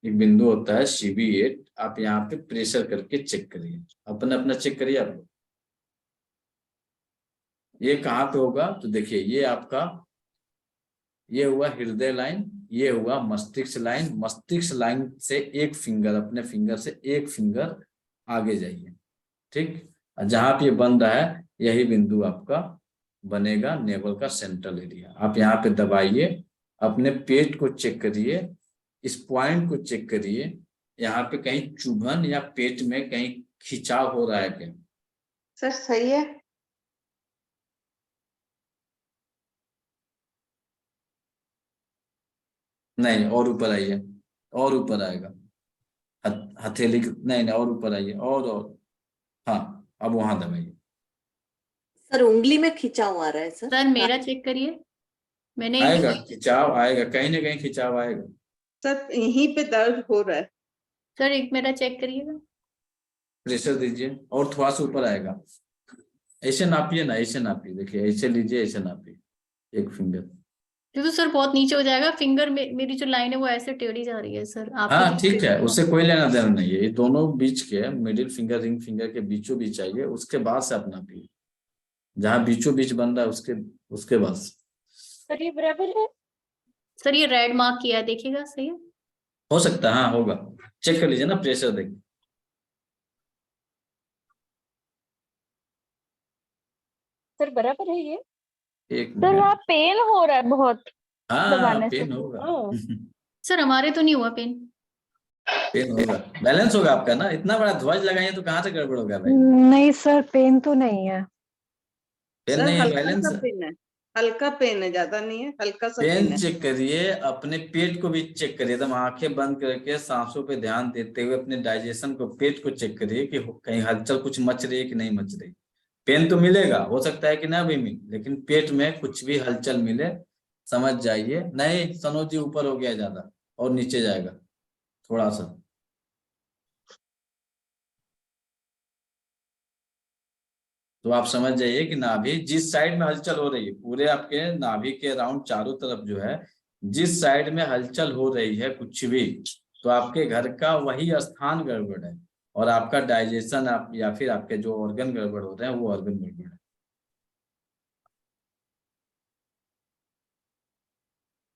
एक बिंदु होता है CB8, आप यहाँ पे प्रेशर करके चेक करिए, अपना चेक करिए आप। ये कहाँ पे होगा तो देखिए, ये आपका ये हुआ हृदय लाइन, ये हुआ मस्तिष्क लाइन। मस्तिष्क लाइन से एक फिंगर, अपने फिंगर से एक फिंगर आगे जाइए, ठीक। जहां पे ये बन रहा है यही बिंदु आपका बनेगा नेवल का सेंट्रल एरिया। आप यहाँ पे दबाइए, अपने पेट को चेक करिए, इस पॉइंट को चेक करिए, यहाँ पे कहीं चुभन या पेट में कहीं खिंचाव हो रहा है क्या? सर सही है। नहीं, और ऊपर आइए, और ऊपर आएगा। हथेली नहीं नहीं, और ऊपर आइए, और हाँ, अब वहां दबाइए। सर उंगली में खिंचाव आ रहा है सर। सर मेरा चेक करिए, मैंने आएगा खिंचाव, आएगा कहीं ना कहीं खिंचाव आएगा। सर यहीं पे दर्द हो रहा है। सर एक मेरा चेक करिएगा। प्रेशर दीजिए और थोड़ा सा ऊपर आएगा। ऐसे नापिए ना, ऐसे नापिए, देखिए ऐसे लीजिए, ऐसे नापिए एक फिंगर। तो सर बहुत नीचे हो जाएगा फिंगर में, मेरी जो लाइन है वो ऐसे टेढ़ी जा रही है सर। आप हाँ ठीक है, उससे कोई लेना देना नहीं है। ये दोनों बीच के, मिडिल फिंगर रिंग फिंगर के बीचों बीच आइए, उसके बाद से आप नापिए, जहाँ बीचों बीच बन रहा है उसके बाद। सर ये बराबर है। सर ये रेड मार्क किया है, देखिएगा सही है। हो सकता है, हाँ होगा, चेक कर लीजिए ना, प्रेशर देखिए। सर बराबर है ये। एक सर मिनट। वहाँ पेन हो रहा है बहुत हाँ दबाने से। पेन होगा। सर हमारे तो नहीं हुआ पेन। पेन होगा, बैलेंस होगा आपका ना, इतना बड़ा ध्वज लगाइए तो कहाँ से गड़बड़ होगा भाई। नहीं सर, पेन तो नहीं है। पेन सर नहीं है, हल्का बैलेंस सा है। पेन है, हल्का पेन है, ज्यादा नहीं है, हल्का सा पेन पेन है। चेक करिए, अपने पेट को भी चेक करिए, एकदम आंखें बंद करके सांसों पे ध्यान देते हुए अपने डाइजेशन को, पेट को चेक करिए कि कहीं हलचल कुछ मच रही है कि नहीं मच रही। पेन तो मिलेगा, हो सकता है कि ना भी मिले, लेकिन पेट में कुछ भी हलचल मिले समझ जाइए नहीं सनोज जी ऊपर हो गया ज्यादा, और नीचे जाएगा थोड़ा सा। तो आप समझ जाइए कि नाभि जिस साइड में हलचल हो रही है, पूरे आपके नाभि के अराउंड चारों तरफ जो है, जिस साइड में हलचल हो रही है कुछ भी, तो आपके घर का वही स्थान गड़बड़ है, और आपका डाइजेशन आप या फिर आपके जो ऑर्गन गड़बड़ हो रहे हैं वो ऑर्गन गड़बड़ है।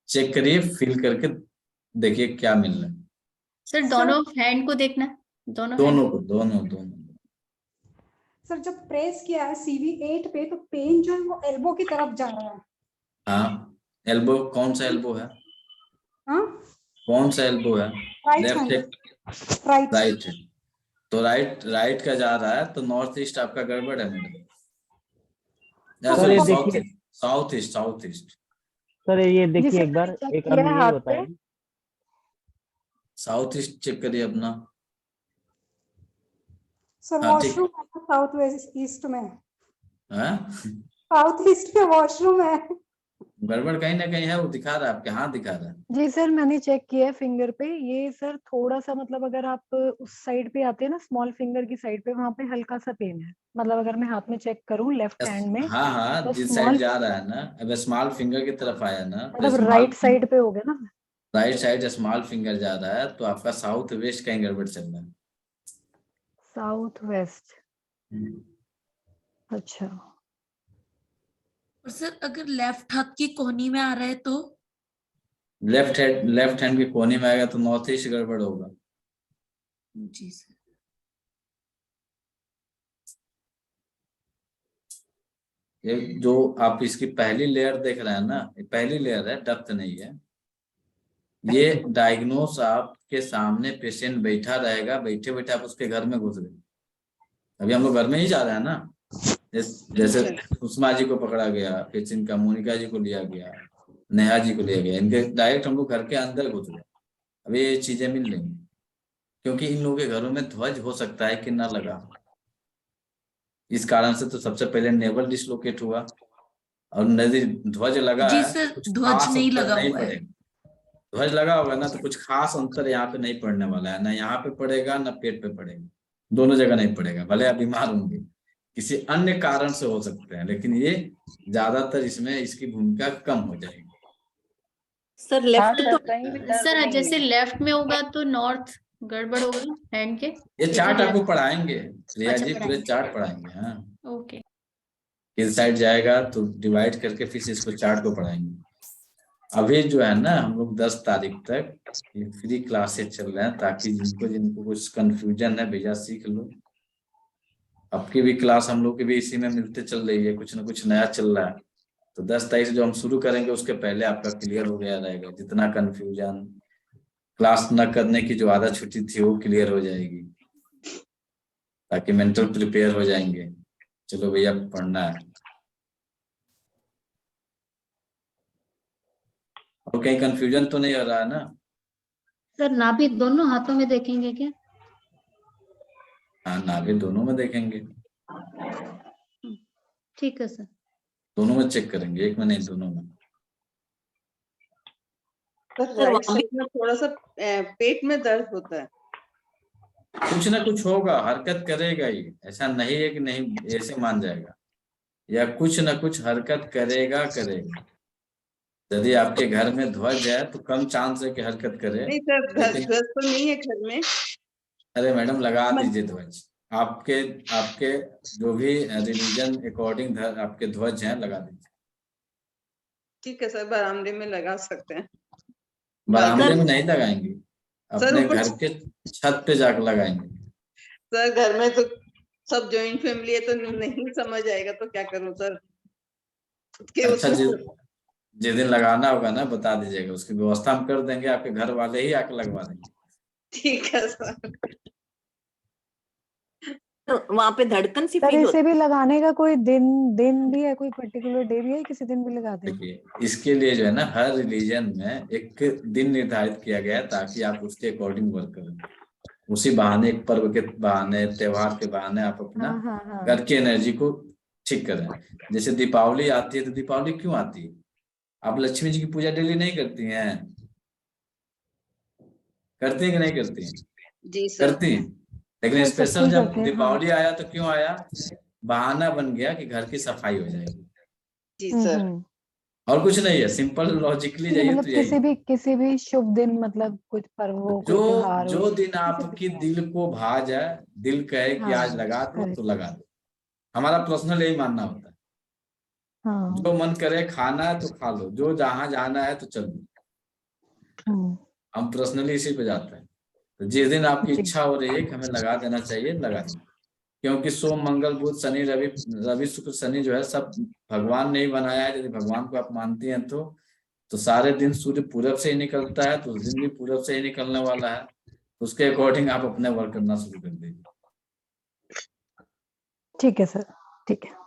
चेक करिए, फील करके देखिए क्या मिल रहा है। सर दोनों हैंड को देखना है, दोनों दोनों hand को, दोनों। सर जब प्रेस किया है CV8 पे तो पेन जो है वो एल्बो की तरफ जा रहा है। हाँ, एल्बो कौन सा एल्बो है, हाँ, कौन सा एल्बो है? राइट लेफ्ट है, हैंड, राइट। राइट है। तो राइट का जा रहा है, तो नॉर्थ ईस्ट आपका गड़बड़ है मैडम। सर सॉरी, ये साउथ ईस्ट। सर ये जी देखिए सर, एक बार, मैंने चेक एक किया अन्य हाथ होता पे। है। साउथ ईस्ट चेक करिए अपना। सर हाँ ठीक, वॉशरूम है साउथ वेस्ट ईस्ट में, हाँ साउथ ईस्ट में वॉशरूम है। गड़बड़ कहीं ना कहीं है, वो दिखा रहा है, आपके हाथ दिखा रहा है। जी सर, मैंने चेक किया है फिंगर पे। ये सर थोड़ा सा, मतलब अगर आप उस साइड पे आते हैं ना, स्मॉल फिंगर की साइड पे, वहां पे हल्का सा पेन है। मतलब अगर मैं हाथ में चेक करूं लेफ्ट हैंड में, हाँ हाँ, तो जिस साइड स्मॉल, जा रहा है ना, अब स्मॉल फिंगर की तरफ आया ना, तो मतलब स्मॉल राइट साइड पे हो गया ना। राइट साइड स्मॉल फिंगर जा रहा है, तो आपका साउथ वेस्ट कहीं गड़बड़ चल रहा है। साउथ वेस्ट, अच्छा। और सर अगर लेफ्ट हाथ की कोहनी में आ रहा है तो? लेफ्ट हैंड के कोने में आएगा तो नॉर्थ ईस्ट गड़बड़ होगा। जी सर। ये जो आप इसकी पहली लेयर देख रहे हैं ना, ये पहली लेयर है, डेप्थ नहीं है। ये डायग्नोस आपके सामने पेशेंट बैठा रहेगा, बैठे बैठे आप उसके घर में घुस गए। अभी हम लोग घर में ही जा रहे हैं ना, जैसे सुषमा जी को पकड़ा गया, फिर इनका मोनिका जी को लिया गया, नेहा जी को लिया गया, इनके डायरेक्ट हम लोग घर के अंदर घुस गए। अभी ये चीजें मिल रही, क्योंकि इन लोगों के घरों में ध्वज हो सकता है कि ना लगा। इस कारण से तो सबसे पहले नेवल डिसलोकेट हुआ, और नदी ध्वज लगा जी है सर, तो कुछ ध्वज खास नहीं अंतर लगा नहीं हुआ है। पड़ेगा। ध्वज लगा होगा ना तो कुछ खास अंतर यहाँ पे नहीं पड़ने वाला है, ना यहाँ पे पड़ेगा ना पेट पे पड़ेगा, दोनों जगह नहीं पड़ेगा। भले आप बीमार होंगे, किसी अन्य कारण से हो सकते हैं, लेकिन ये ज्यादातर इसमें इसकी भूमिका कम हो जाएगी। सर हाँ लेफ्ट सर, तो कहीं भी दर्द सर नहीं जैसे है। लेफ्ट में होगा तो नॉर्थ गड़बड़ होगा हैंड के। ये चार्ट तो आपको left- पढ़ाएंगे प्रिया अच्छा, जी, पूरे पढ़ाएंगे। चार्ट पढ़ाएंगे। हाँ, ओके। किस साइड जाएगा तो डिवाइड करके फिर से इसको चार्ट को पढ़ाएंगे। अभी जो है ना, हम लोग 10 तारीख तक ये फ्री क्लासेस चल रहे हैं, ताकि जिनको कुछ कंफ्यूजन है भैया सीख लो। आपकी भी क्लास हम लोग की भी इसी में मिलते चल रही है, कुछ ना कुछ नया चल रहा है। तो 10 तारीख से जो हम शुरू करेंगे उसके पहले आपका क्लियर हो गया रहेगा, जितना कंफ्यूजन, क्लास न करने की जो आदत छुट्टी थी वो क्लियर हो जाएगी, ताकि मेंटल प्रिपेयर हो जाएंगे। चलो भैया पढ़ना है। और कहीं कंफ्यूजन तो नहीं हो रहा है ना? सर नाभि दोनों हाथों में देखेंगे क्या? हाँ, नाभि दोनों में देखेंगे, ठीक है सर। दोनों में चेक करेंगे, एक में नहीं, दोनों में। सर सर राइट वहाँ भी साइड में थोड़ा सा पेट में दर्द होता है। कुछ ना कुछ होगा, हरकत करेगा ही, ऐसा नहीं है कि नहीं ऐसे मान जाएगा, या कुछ ना कुछ हरकत करेगा करेगा। यदि आपके घर में ध्वज है तो कम चांस है कि हरकत करे, नहीं सर, लेकिन ध्वज तो नहीं है घर में। अरे मैडम लगा मन- दीजिए ध्वज, आपके आपके जो भी रिलीजन अकॉर्डिंग आपके ध्वज हैं लगा दीजिए। ठीक है सर, बरामदे में लगा सकते हैं। बरामदे में नहीं लगाएंगे, सर अपने ऊपर घर के छत पे जाकर लगाएंगे। सर घर में तो सब जॉइंट फैमिली है तो नहीं समझ आएगा, तो क्या करूं सर? के अच्छा, उसमें जिस दिन लगाना होगा ना बता दीजिएगा, उसकी व्यवस्था हम कर देंगे, आपके घर वाले ही आके लगवा देंगे। ठीक है सर। वहां पे धड़कन सी सर फील इसे होती भी लगाने का कोई दिन भी है, कोई पर्टिकुलर डे भी है, किसी दिन भी लगा दें? देखिए, इसके लिए जो है ना, हर रिलीजन में एक दिन निर्धारित किया गया है ताकि आप उसके अकॉर्डिंग वर्क करें। उसी बहाने, एक पर्व के बहाने, त्योहार के बहाने आप अपना हाँ हाँ हाँ। घर की एनर्जी को ठीक करें। जैसे दीपावली आती है, तो दीपावली क्यों आती है? आप लक्ष्मी जी की पूजा डेली नहीं करती हैं? करती हैं कि नहीं करती हैं? जी सर। करती हैं। लेकिन सर सबको स्पेशल ही जब करते हैं, हाँ। दीपावली आया तो क्यों आया? बहाना बन गया कि घर की सफाई हो जाएगी, जी सर। और कुछ नहीं है। सिंपल लॉजिकली ठीक है, जाइए मतलब तो यही है। किसी भी शुभ दिन, मतलब कुछ पर्व हो, जो कोई त्योहार हो, जो दिन किसी आपकी भी। दिल को भा जाए, दिल कहे कि आज हाँ लगा दो तो करेक्ट। लगा दो। हमारा पर्सनल यही मानना होता है। हाँ। जो मन करे, खाना है तो खा लो, जो जहां जाना है तो चलो। हम्म, हम पर्सनली इसी पे जाते हैं। तो जिस दिन आपकी जी। इच्छा हो रही है कि हमें लगा देना चाहिए, लगा देना। क्योंकि सोम मंगल बुध शनि रवि, रवि शुक्र शनि जो है सब भगवान ने ही बनाया है। यदि भगवान को आप मानती हैं तो सारे दिन सूर्य पूरब से ही निकलता है, तो उस दिन भी पूरब से ही निकलने वाला है। उसके अकॉर्डिंग आप अपने वर्क करना शुरू कर दीजिए। ठीक है सर, ठीक है।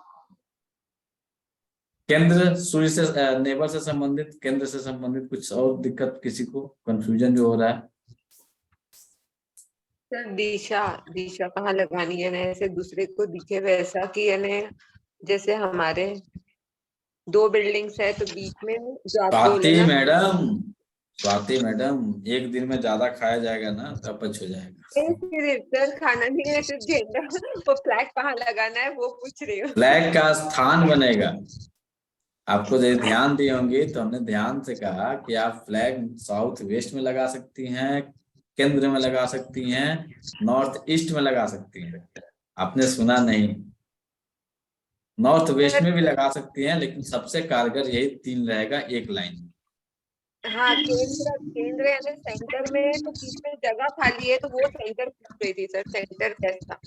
केंद्र सूर्य से, नेबर से संबंधित, केंद्र से संबंधित कुछ और दिक्कत, किसी को कंफ्यूजन जो हो रहा है? सर दिशा दिशा कहाँ लगानी है ना, ऐसे दूसरे को दिखे वैसा कि यानी जैसे हमारे 2 बिल्डिंग्स है तो बीच में जो आप बोले स्वाति ना। मैडम, स्वाति मैडम, एक दिन में ज्यादा खाया जाएगा ना तो अपच हो जाएगा। सिर्फ सर खाना नहीं है, सिर्फ झंडा वो फ्लैग कहाँ लगाना है वो पूछ रही हूँ। फ्लैग का स्थान बनेगा। आपको यदि ध्यान दी होंगी तो हमने ध्यान से कहा कि आप फ्लैग साउथ वेस्ट में लगा सकती हैं, केंद्र में लगा सकती हैं, नॉर्थ ईस्ट में लगा सकती हैं। आपने सुना नहीं, नॉर्थ वेस्ट में भी लगा सकती हैं, लेकिन सबसे कारगर यही 3 रहेगा, एक लाइन। हाँ केंद्र केंद्र यानी सेंटर में है तो बीच में जगह खाली है तो वो सेंटर पूछ रही थी सर, सेंटर कैसा?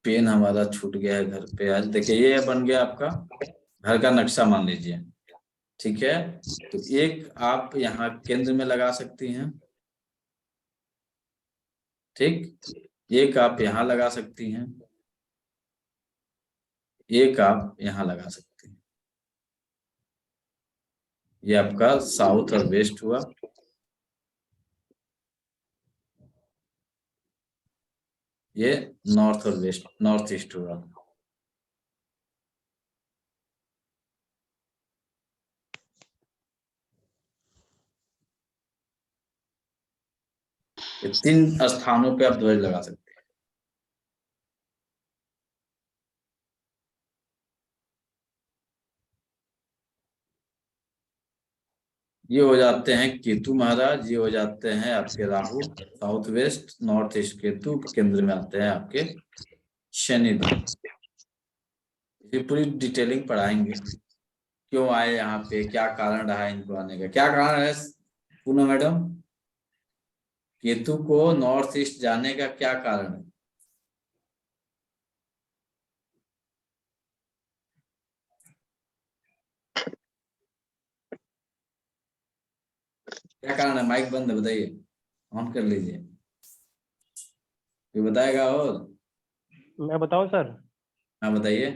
पेन हमारा छूट गया है घर पे आज। देखिए, ये बन गया आपका घर का नक्शा, मान लीजिए। ठीक है, तो एक आप यहाँ केंद्र में लगा सकती हैं, ठीक। एक आप यहाँ लगा सकती हैं, एक आप यहाँ लगा सकती हैं। ये आपका साउथ और वेस्ट हुआ। ये नॉर्थ और वेस्ट, नॉर्थ ईस्ट हुआ। ये 3 स्थानों पे आप ध्वज लगा सकते हैं। ये हो जाते हैं केतु महाराज, ये हो जाते हैं आपके Rahu, south west north east Ketu, केंद्र में आते हैं आपके शनिदेव। ये पूरी डिटेलिंग पढ़ाएंगे, क्यों आए यहाँ पे, क्या कारण रहा इनको आने का, क्या कारण है पूनम मैडम, केतु को नॉर्थ ईस्ट जाने का क्या कारण है? क्या कारण है? माइक बंद है, बताइए, ऑन कर लीजिए। कोई बताएगा? और मैं बताऊं सर? हाँ बताइए।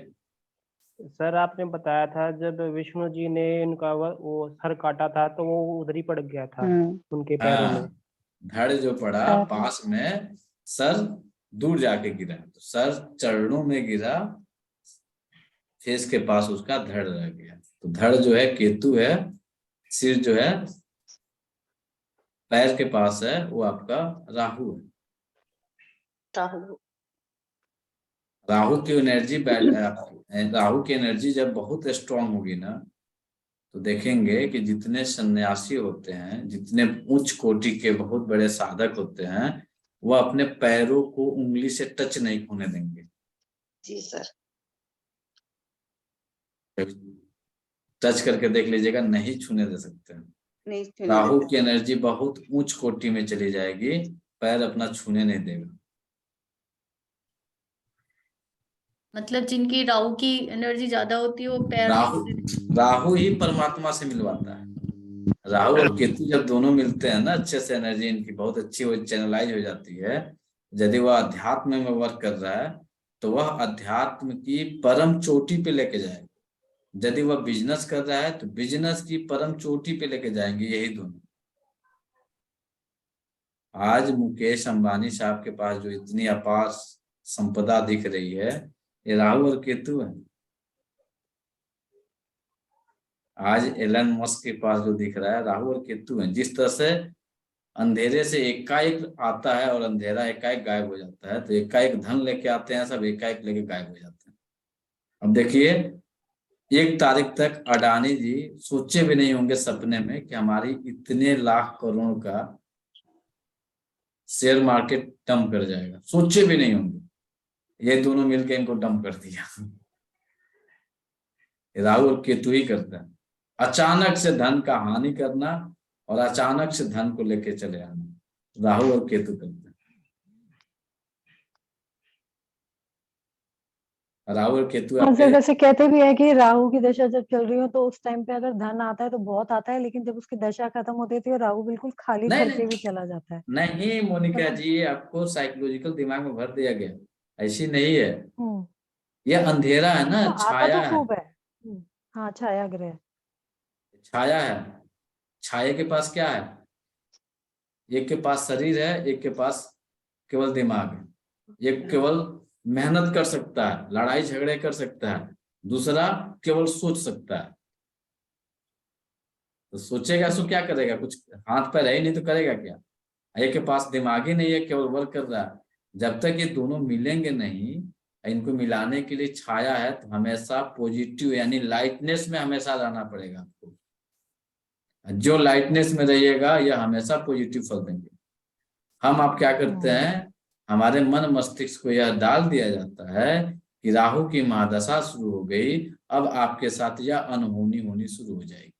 सर आपने बताया था जब विष्णु जी ने इनका वो सर काटा था तो वो उधर ही पड़ गया था उनके पैरों में। हाँ, धड़ जो पड़ा पैर में। पास में, सर दूर जाके गिरा, तो सर चरणों में गिरा, फेस के पास उसका धड़ रह गया। तो धड़ जो है केतु है, सिर जो है पैर के पास है, वो आपका राहु है। राहु। राहु की एनर्जी राहु की एनर्जी जब बहुत स्ट्रांग होगी ना, तो देखेंगे कि जितने सन्यासी होते हैं, जितने उच्च कोटि के बहुत बड़े साधक होते हैं, वो अपने पैरों को उंगली से टच नहीं होने देंगे। जी सर। टच करके देख लीजिएगा, नहीं छूने दे सकते हैं। नहीं छूने राहु देते। की एनर्जी बहुत उच्च कोटि में चली जाएगी, पैर अपना छूने नहीं देगा। मतलब जिनकी राहु की एनर्जी ज्यादा होती है वो पैर राहु ही परमात्मा से मिलवाता है। राहु और केतु जब दोनों मिलते हैं ना, अच्छे से एनर्जी इनकी बहुत अच्छी हो चैनलाइज हो जाती है। यदि वह अध्यात्म में वर्क कर रहा है तो वह अध्यात्म की परम चोटी पे लेके जाएगा। यदि वह बिजनेस कर रहा है तो बिजनेस की परम चोटी पे लेके जाएंगे यही दोनों। आज मुकेश अंबानी साहब के पास जो इतनी अपार संपदा दिख रही है, ये राहु और केतु है। आज एलन मस्क के पास जो दिख रहा है, राहु और केतु है। जिस तरह से अंधेरे से एकाएक आता है और अंधेरा एकाएक गायब हो जाता है, तो एकाएक धन लेके आते हैं सब, एकाएक लेके गायब हो जाते हैं। अब देखिए 1 तारीख तक अडानी जी सोचे भी नहीं होंगे सपने में कि हमारी इतने लाख करोड़ का शेयर मार्केट डंप कर जाएगा, सोचे भी नहीं होंगे। ये दोनों मिलकर इनको डंप कर दिया। राहु और केतु ही करता है, अचानक से धन का हानि करना और अचानक से धन को लेके चले आना, राहु और केतु करते हैं। राहु और केतु हाँ आपके सर, वैसे कहते भी है कि राहु की दशा जब चल रही हो तो उस टाइम पे अगर धन आता है तो बहुत आता है, लेकिन जब उसकी दशा खत्म होती है तो राहु बिल्कुल खाली नहीं करके भी चला जाता है। नहीं मोनिका जी, ये आपको साइकोलॉजिकल दिमाग में भर दिया गया, ऐसी नहीं है। ये अंधेरा है ना, तो आता छाया तो है। खूब है। हाँ, छाया ग्रह। छाया है, छाये के पास क्या है? एक के पास शरीर है, एक के पास केवल दिमाग है। एक केवल मेहनत कर सकता है, लड़ाई झगड़े कर सकता है, दूसरा केवल सोच सकता है। तो सोचेगा सो क्या करेगा? कुछ हाथ पैर है ही नहीं तो करेगा क्या? एक के पास दिमाग ही नहीं है, केवल वर्क कर रहा है। जब तक ये दोनों मिलेंगे नहीं, इनको मिलाने के लिए छाया है, तो हमेशा पॉजिटिव यानी लाइटनेस में हमेशा रहना पड़ेगा आपको। जो लाइटनेस में रहिएगा यह हमेशा पॉजिटिव फल देंगे। हम आप क्या करते हैं, हमारे मन मस्तिष्क को यह डाल दिया जाता है कि राहु की महादशा शुरू हो गई, अब आपके साथ यह अनहोनी होनी शुरू हो जाएगी।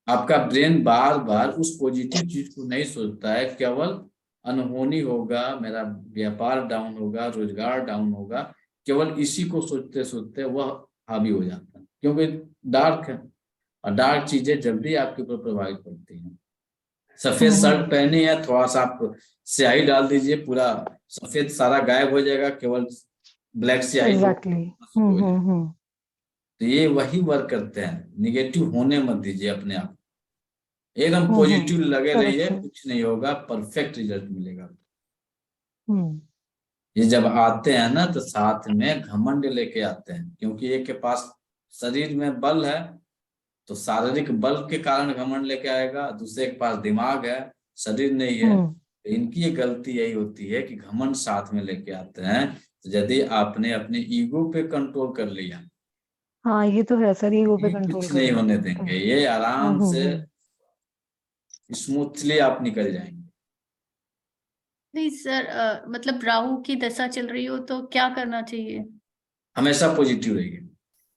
आपका ब्रेन बार बार उस पॉजिटिव चीज को नहीं सोचता है, केवल अनहोनी होगा, मेरा व्यापार डाउन होगा, रोजगार डाउन होगा, केवल इसी को सोचते सोचते वह हावी हो जाता है, क्योंकि डार्क है और डार्क चीजें जल्दी आपके ऊपर प्रभावित पड़ती हैं। सफेद शर्ट पहनी है, थोड़ा सा आप स्याही डाल दीजिए, पूरा सफेद सारा गायब हो जाएगा, केवल ब्लैक स्याही तो ये वही वर्क करते हैं। निगेटिव होने मत दीजिए अपने आप, एकदम पॉजिटिव लगे रहिए, कुछ नहीं होगा, परफेक्ट रिजल्ट मिलेगा। ये जब आते हैं ना तो साथ में घमंड लेके आते हैं, क्योंकि एक के पास शरीर में बल है तो शारीरिक बल के कारण घमंड लेके आएगा, दूसरे के पास दिमाग है, शरीर नहीं है। तो इनकी ये गलती यही होती है कि घमंड साथ में लेके आते हैं। तो यदि आपने अपने ईगो पे कंट्रोल कर लिया, हाँ ये तो है सर, ईगो पे कंट्रोल कुछ नहीं होने देंगे, ये आराम से स्मूथली आप निकल जाएंगे। नहीं सर, मतलब राहु की दशा चल रही हो तो क्या करना चाहिए? हमेशा पॉजिटिव रहिए।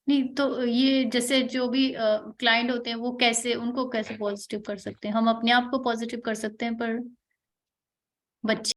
नहीं तो ये जैसे जो भी क्लाइंट होते हैं वो कैसे, उनको कैसे पॉजिटिव कर सकते हैं? हम अपने आप को पॉजिटिव कर सकते हैं, पर बच्चे